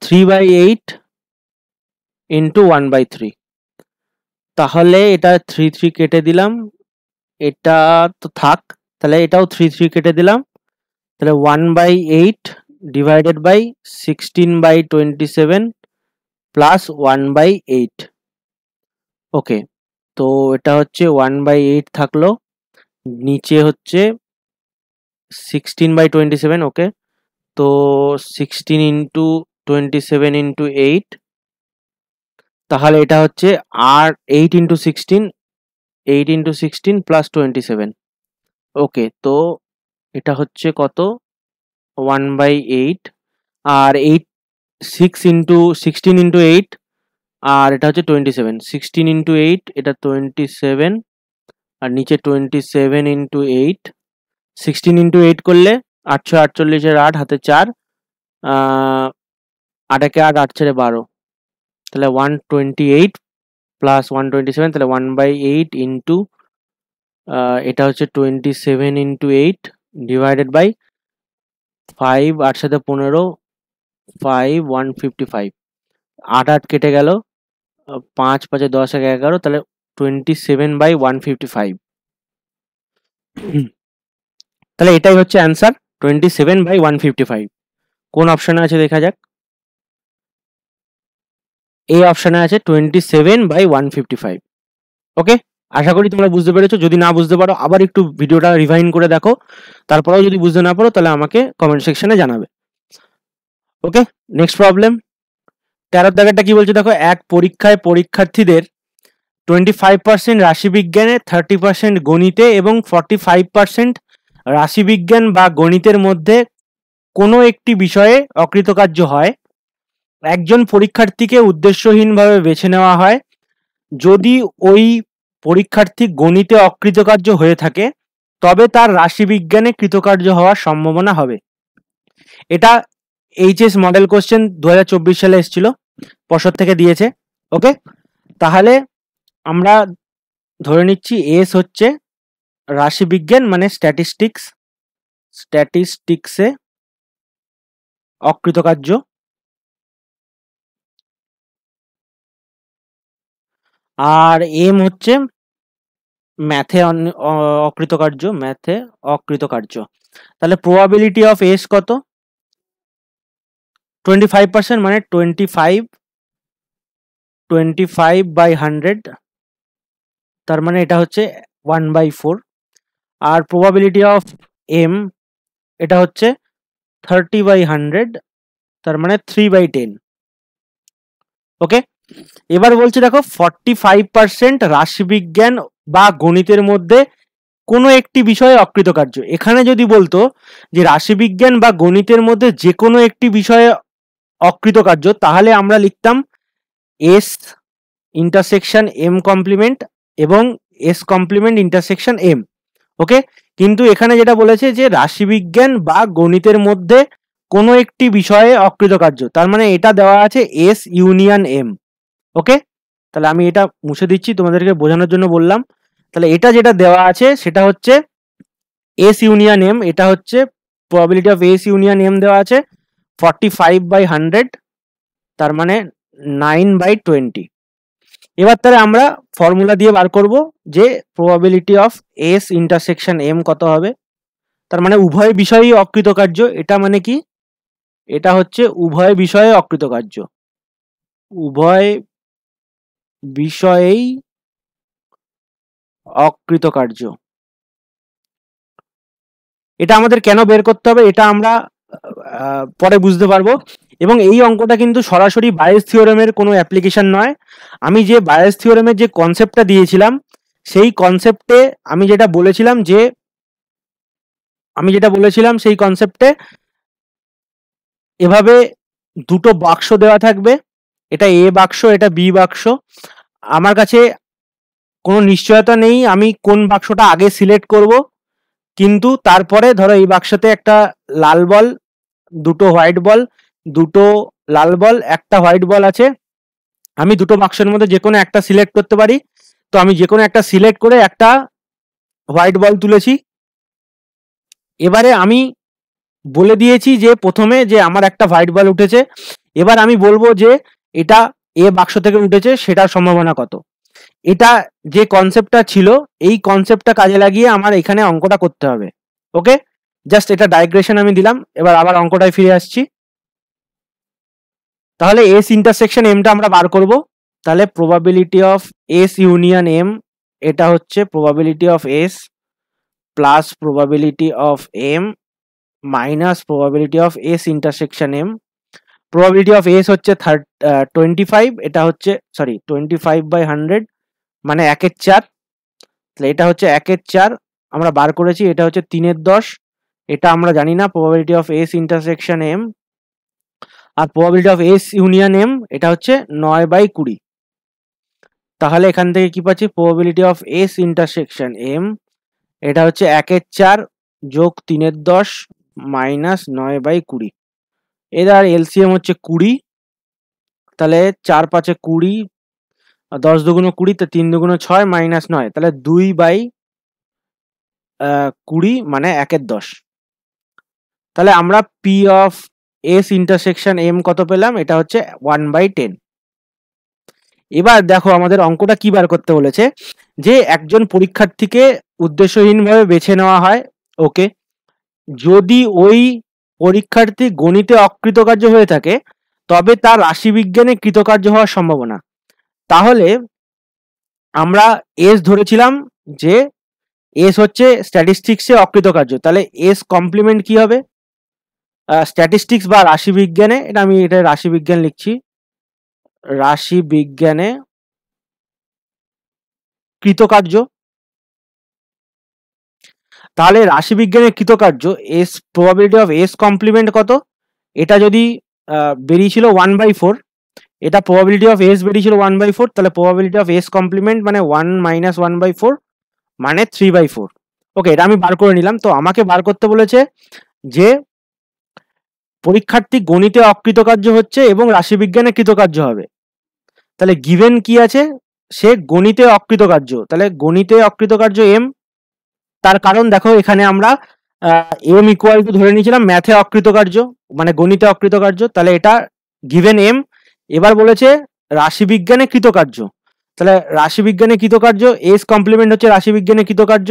3/8 ইন্টু 1/3। তাহলে এটা 3 কেটে দিলাম, এটা তো থাক, তাহলে এটাও 3 কেটে দিলাম, তাহলে 1/8 ডিভাইডেড বাই 16/27 প্লাস 1/8। ওকে, তো এটা হচ্ছে 1/8 থাকলো, নিচে হচ্ছে 16/27। ওকে, তো 16 ইন্টু 27 ইন্টু 8, তাহলে এটা হচ্ছে আর 8 ইন্টু 16, 8 ইন্টু 16 প্লাস 27। ওকে, তো এটা হচ্ছে কত, 1/8, আর 6 ইন্টু 16 ইন্টু 8, আর এটা হচ্ছে 27, 16 ইন্টু 8 এটা 27, আর নিচে 27 ইন্টু 8, 16 ইন্টু 8 করলে 848 8 হাতে 4, 8 একে 8, 8 ছেড়ে 12, তাহলে 128 প্লাস 127, তাহলে 1/8 ইন্টু এটা হচ্ছে 27 ইন্টু 8 ডিভাইডেড বাই 5, 8 সাথে 15, 5, 155, 8 8 কেটে গেল, 5 5 10 11, তাহলে 27/155। তাহলে এটাই হচ্ছে অ্যান্সার, 27/155। কোন অপশনে আছে দেখা যাক। এই অপশনে আছে 27/155। ওকে, আশা করি তোমরা বুঝতে পেরেছো। যদি না বুঝতে পারো আবার একটু ভিডিওটা রিভাইন্ড করে দেখো, তারপরেও যদি বুঝতে না পারো তাহলে আমাকে কমেন্ট সেকশনে জানাবে। ওকে, নেক্সট প্রবলেম। 13 দাগেরটা কি বলছে দেখো, এক পরীক্ষায় পরীক্ষার্থীদের 25% রাশিবিজ্ঞানে, 30% গণিতে এবং 45% রাশিবিজ্ঞান বা গণিতের মধ্যে কোনো একটি বিষয়ে অকৃতকার্য হয়। একজন পরীক্ষার্থীকে উদ্দেশ্যহীনভাবে বেছে নেওয়া হয়। যদি ওই পরীক্ষার্থী গণিতে অকৃতকার্য হয়ে থাকে তবে তার রাশিবিজ্ঞানে কৃতকার্য হওয়ার সম্ভাবনা হবে। এটা এইচএস মডেল কোশ্চেন 2024 সালে এসেছিল, পর্ষদ থেকে দিয়েছে। ওকে, তাহলে আমরা ধরে নিচ্ছি এস হচ্ছে রাশিবিজ্ঞান মানে স্ট্যাটিস্টিক্সে অকৃতকার্য, আর এম হচ্ছে ম্যাথে অকৃতকার্য। তাহলে প্রবাবিলিটি অফ এস কত, 25%, মানে 25/100, তার মানে এটা হচ্ছে 1/4। আর প্রবাবিলিটি অফ এম এটা হচ্ছে 30/100, তার মানে 3/10। ওকে, এবার বলছে দেখো 45% রাশিবিজ্ঞান বা গণিতের মধ্যে কোনো একটি বিষয়ে অকৃতকার্য। এখানে যদি বলতো যে রাশিবিজ্ঞান বা গণিতের মধ্যে যে কোনো একটি বিষয়ে অকৃতকার্য, তাহলে আমরা লিখতাম এস ইন্টারসেকশন এম কমপ্লিমেন্ট এবং এস কমপ্লিমেন্ট ইন্টারসেকশন এম। ওকে, কিন্তু এখানে যেটা বলেছে যে রাশিবিজ্ঞান বা গণিতের মধ্যে কোনো একটি বিষয়ে অকৃতকার্য, তার মানে এটা দেওয়া আছে এস ইউনিয়ন এম। ওকে, তাহলে আমি এটা মুছে দিচ্ছি, তোমাদেরকে বোঝানোর জন্য বললাম। তাহলে এটা যেটা দেওয়া আছে সেটা হচ্ছে এস ইউনিয়ন এম, এটা হচ্ছে probability of S union M দেওয়া আছে 45/100, তার মানে 9/20। এবার তাহলে আমরা ফর্মুলা দিয়ে বার করব যে probability of S intersection M কত হবে। তার মানে উভয় বিষয়েই অকৃতকার্য, এটা মানে কি, এটা হচ্ছে উভয় বিষয়ে অকৃতকার্য, উভয় বিষয়েই অকৃতকার্য। এটা আমাদের কেন বের করতে হবে এটা আমরা পরে বুঝতে পারবো। এবং এই অঙ্কটা কিন্তু সরাসরি বায়েস থিওরেমের কোনো অ্যাপ্লিকেশন নয়। আমি যে বায়েস থিওরেমের যে কনসেপ্টটা দিয়েছিলাম সেই কনসেপ্টে আমি যেটা বলেছিলাম সেই কনসেপ্টে এভাবে দুটো বাক্স দেওয়া থাকবে, এটা এ বাক্স, এটা বি বাক্স। আমার কাছে কোনো নিশ্চয়তা নেই আমি কোন বাক্সটা আগে সিলেক্ট করব, কিন্তু তারপরে ধরো এই বাক্সতে একটা লাল বল, দুটো হোয়াইট বল, দুটো লাল বল, একটা হোয়াইট বল আছে, আমি দুটো বাক্সের মধ্যে যে কোনো একটা সিলেক্ট করতে পারি। তো আমি যে কোনো একটা সিলেক্ট করে একটা হোয়াইট বল তুলেছি। এবারে আমি বলে দিয়েছি যে প্রথমে যে আমার একটা হোয়াইট বল উঠেছে। এবার আমি বলবো যে এটা এ বাক্স থেকে উঠেছে, সেটার সম্ভাবনা কত। এটা যে কনসেপ্টটা ছিল, এই কনসেপ্টটা কাজে লাগিয়ে আমার এখানে অঙ্কটা করতে হবে। ওকে, জাস্ট এটা ডাইগ্রেশন আমি দিলাম। এবার আবার অঙ্কটায় ফিরে আসছি। তাহলে এস ইন্টারসেকশন এমটা আমরা বার করব। তাহলে probability of S union M, এটা হচ্ছে probability of S plus probability of M minus probability of S intersection M. Probability of S হচ্ছে 25, এটা হচ্ছে 25/100 মানে 1/4। তাহলে এটা হচ্ছে 1/4 আমরা বার করেছি, এটা হচ্ছে 3/10। এটা আমরা জানি না probability of S intersection M. আর probability of S union M এটা হচ্ছে 9/20। তাহলে এখান থেকে কি পাচ্ছি, probability of S intersection M এটা হচ্ছে 1/4 যোগ 3/10 মাইনাস 9/20। এর এলসিএম হচ্ছে 20। তাহলে 4 5 20, 10 দুগুণ 20, 3 দুগুণ 6 মাইনাস 9, তাহলে 2/20 মানে 1/10। তাহলে আমরা P of S intersection M কত পেলাম, এটা হচ্ছে 1/10। এবার দেখো আমাদের অঙ্কটা কি বার করতে বলেছে, যে একজন পরীক্ষার্থীকে উদ্দেশ্যহীনভাবে বেছে নেওয়া হয়। ওকে, যদি ওই পরীক্ষার্থী গণিতে অকৃতকার্য হয়ে থাকে তবে তার রাশিবিজ্ঞানে কৃতকার্য হওয়ার সম্ভাবনা। তাহলে আমরা এস ধরেছিলাম যে এস হচ্ছে স্ট্যাটিস্টিক্সে অকৃতকার্য, তাহলে এস কমপ্লিমেন্ট কি হবে, স্ট্যাটিস্টিক্স বা রাশিবিজ্ঞানে, এটা রাশিবিজ্ঞান লিখছি, রাশিবিজ্ঞানে কৃতকার্য। তাহলে রাশিবিজ্ঞানের কৃতকার্য S probability of S complement কত, এটা যদি বেরিয়েছিল 1/4, এটা প্রবাবিলিটি অফ এস বেরিয়েছিল 1/4, তাহলে প্রবাবিলিটি অফ এস কমপ্লিমেন্ট মানে 1 - 1/4 মানে 3/4। ওকে, এটা আমি বার করে নিলাম। তো আমাকে বার করতে বলেছে যে পরীক্ষার্থী গণিতে অকৃতকার্য হচ্ছে এবং রাশিবিজ্ঞানে কৃতকার্য হবে। তাহলে গিভেন কি আছে, সে গণিতে অকৃতকার্য, তাহলে গণিতে অকৃতকার্য এম। তার কারণ দেখো এখানে আমরা এম ইকুয়াল টু ধরে নিয়েছিলাম ম্যাথে অকৃতকার্য মানে গণিতে অকৃতকার্য, তাহলে এটা গিভেন এম। এবার বলেছে রাশিবিজ্ঞানে কৃতকার্য, তাহলে রাশিবিজ্ঞানে কৃতকার্য এস কমপ্লিমেন্ট হচ্ছে রাশিবিজ্ঞানে কৃতকার্য,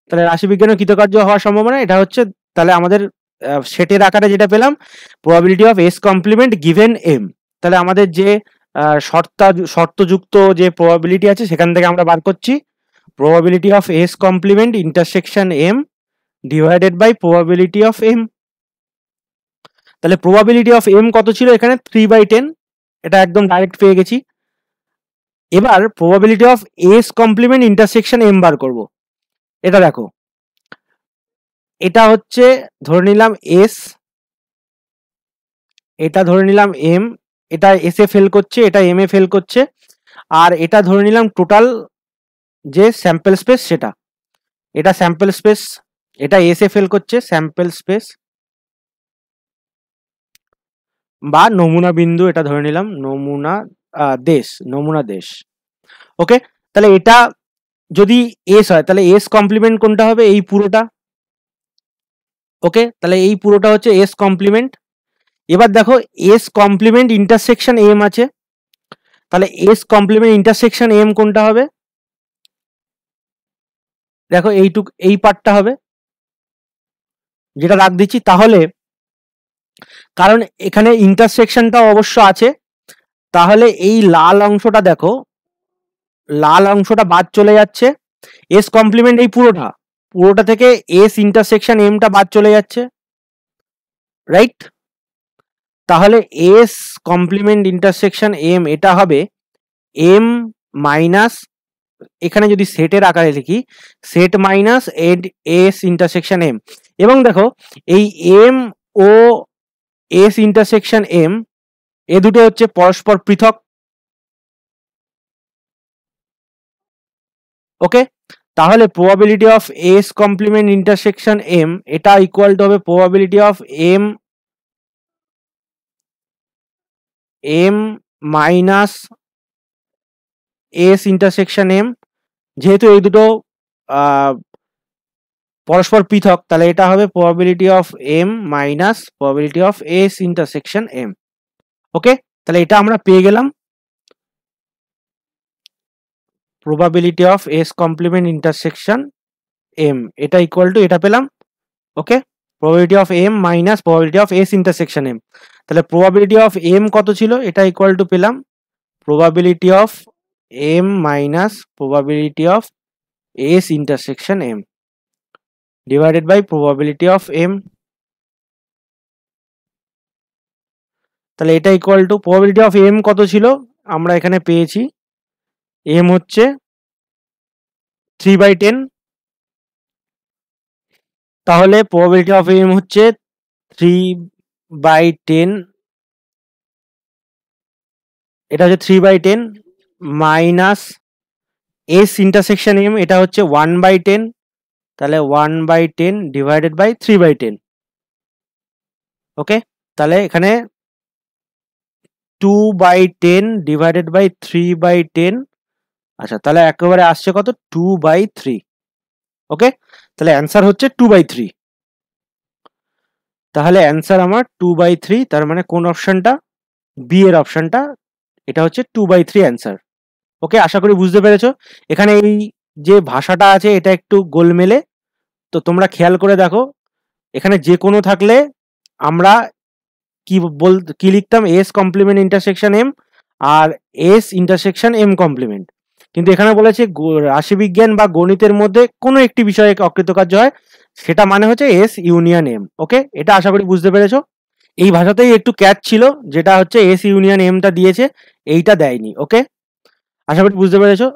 তাহলে রাশিবিজ্ঞানে কৃতকার্য হওয়ার সম্ভাবনা এটা হচ্ছে, তাহলে আমাদের সেটের আকারে যেটা পেলাম probability of S complement given M. তাহলে আমাদের যে শর্তযুক্ত যে প্রবাবিলিটি আছে সেখান থেকে আমরা বার করছি probability of S complement intersection M divided by probability of M। তাহলে probability of M কত ছিল এখানে, 3/10, এটা একদম ডাইরেক্ট পেয়ে গেছি। এবার probability of S complement intersection M বার করব। এটা দেখো, এটা হচ্ছে ধরে নিলাম S, এটা ধরে নিলাম M, এটা S এ ফেল করছে, এটা M এ ফেল করছে, আর এটা ধরে নিলাম টোটাল যে স্যাম্পল স্পেস সেটা, এটা স্যাম্পল স্পেস, এটা এস এ ফেল করছে, স্যাম্পল স্পেস বা নমুনা বিন্দু, এটা ধরে নিলাম নমুনা দেশ। ওকে, তাহলে এটা যদি এস হয় তাহলে এস কমপ্লিমেন্ট কোনটা হবে, এই পুরোটা। ওকে, তাহলে এই পুরোটা হচ্ছে এস কমপ্লিমেন্ট। এবার দেখো এস কমপ্লিমেন্ট ইন্টারসেকশন এম আছে, তাহলে এস কমপ্লিমেন্ট ইন্টারসেকশন এম কোনটা হবে, দেখো এই পার্টটা হবে, যেটা রাখ দিচ্ছি। তাহলে কারণ এখানে ইন্টারসেকশনটা অবশ্য আছে, তাহলে এই লাল অংশটা দেখো, লাল অংশটা বাদ চলে যাচ্ছে, এস কমপ্লিমেন্ট এই পুরোটা থেকে এস ইন্টারসেকশন এমটা বাদ চলে যাচ্ছে, রাইট। তাহলে এস কমপ্লিমেন্ট ইন্টারসেকশন এম এটা হবে এম মাইনাস, এখানে যদি সেটের আকারে লিখি set minus S intersection M. এবং দেখো এই এম ও এস ইন্টারসেকশন এম এ দুটো হচ্ছে পরস্পর পৃথক। ওকে, তাহলে probability of S complement intersection M এটা ইকুয়াল টু হবে probability of M minus S intersection M, যেহেতু এই দুটো পরস্পর পৃথক, তাহলে এটা হবে probability of M minus probability of S intersection M. Okay, তাহলে এটা আমরা পেয়ে গেলাম probability of S complement intersection M, এটা ইকুয়াল টু এটা পেলাম। Okay, probability of M minus probability of S intersection M, তাহলে প্রবাবিলিটি অফ এম কত ছিল, এটা ইকুয়াল টু পেলাম probability of M minus probability of S intersection M divided by probability of M. তাহলে এটা equal to probability of M কত ছিল আমরা এখানে পেয়েছি, এম হচ্ছে 3/10, তাহলে প্রবাবিলিটি অফ এম হচ্ছে 3/10, এটা হচ্ছে 3/10 মাইনাস এস ইন্টারসেকশন এম, এটা হচ্ছে 1/10, তাহলে 1/10 ডিভাইডেড বাই 3/10। ওকে, তাহলে এখানে 2/10 ডিভাইডেড বাই 3/10, আচ্ছা তাহলে একেবারে আসছে কত 2/3। ওকে, তাহলে অ্যান্সার হচ্ছে 2/3, তাহলে অ্যান্সার আমার 2/3, তার মানে কোন অপশনটা, বি এর অপশনটা, এটা হচ্ছে 2/3 অ্যান্সার। ওকে, আশা করি বুঝতে পেরেছো। এখানে এই যে ভাষাটা আছে এটা একটু গোলমেলে, তো তোমরা খেয়াল করে দেখো, এখানে যে কোনো থাকলে আমরা কি লিখতাম, এস কমপ্লিমেন্ট ইন্টারসেকশন এম আর এস ইন্টারসেকশন এম কমপ্লিমেন্ট, কিন্তু এখানে বলেছে রাশিবিজ্ঞান বা গণিতের মধ্যে কোনো একটি বিষয়ে অকৃতকার্য হয়, সেটা মানে হচ্ছে এস ইউনিয়ন এম। ওকে, এটা আশা করি বুঝতে পেরেছো। এই ভাষাতেই একটু ক্যাচ ছিল, যেটা হচ্ছে এস ইউনিয়ন এমটা দিয়েছে, এইটা দেয়নি। ওকে, আশা করি বুঝতে পেরেছো।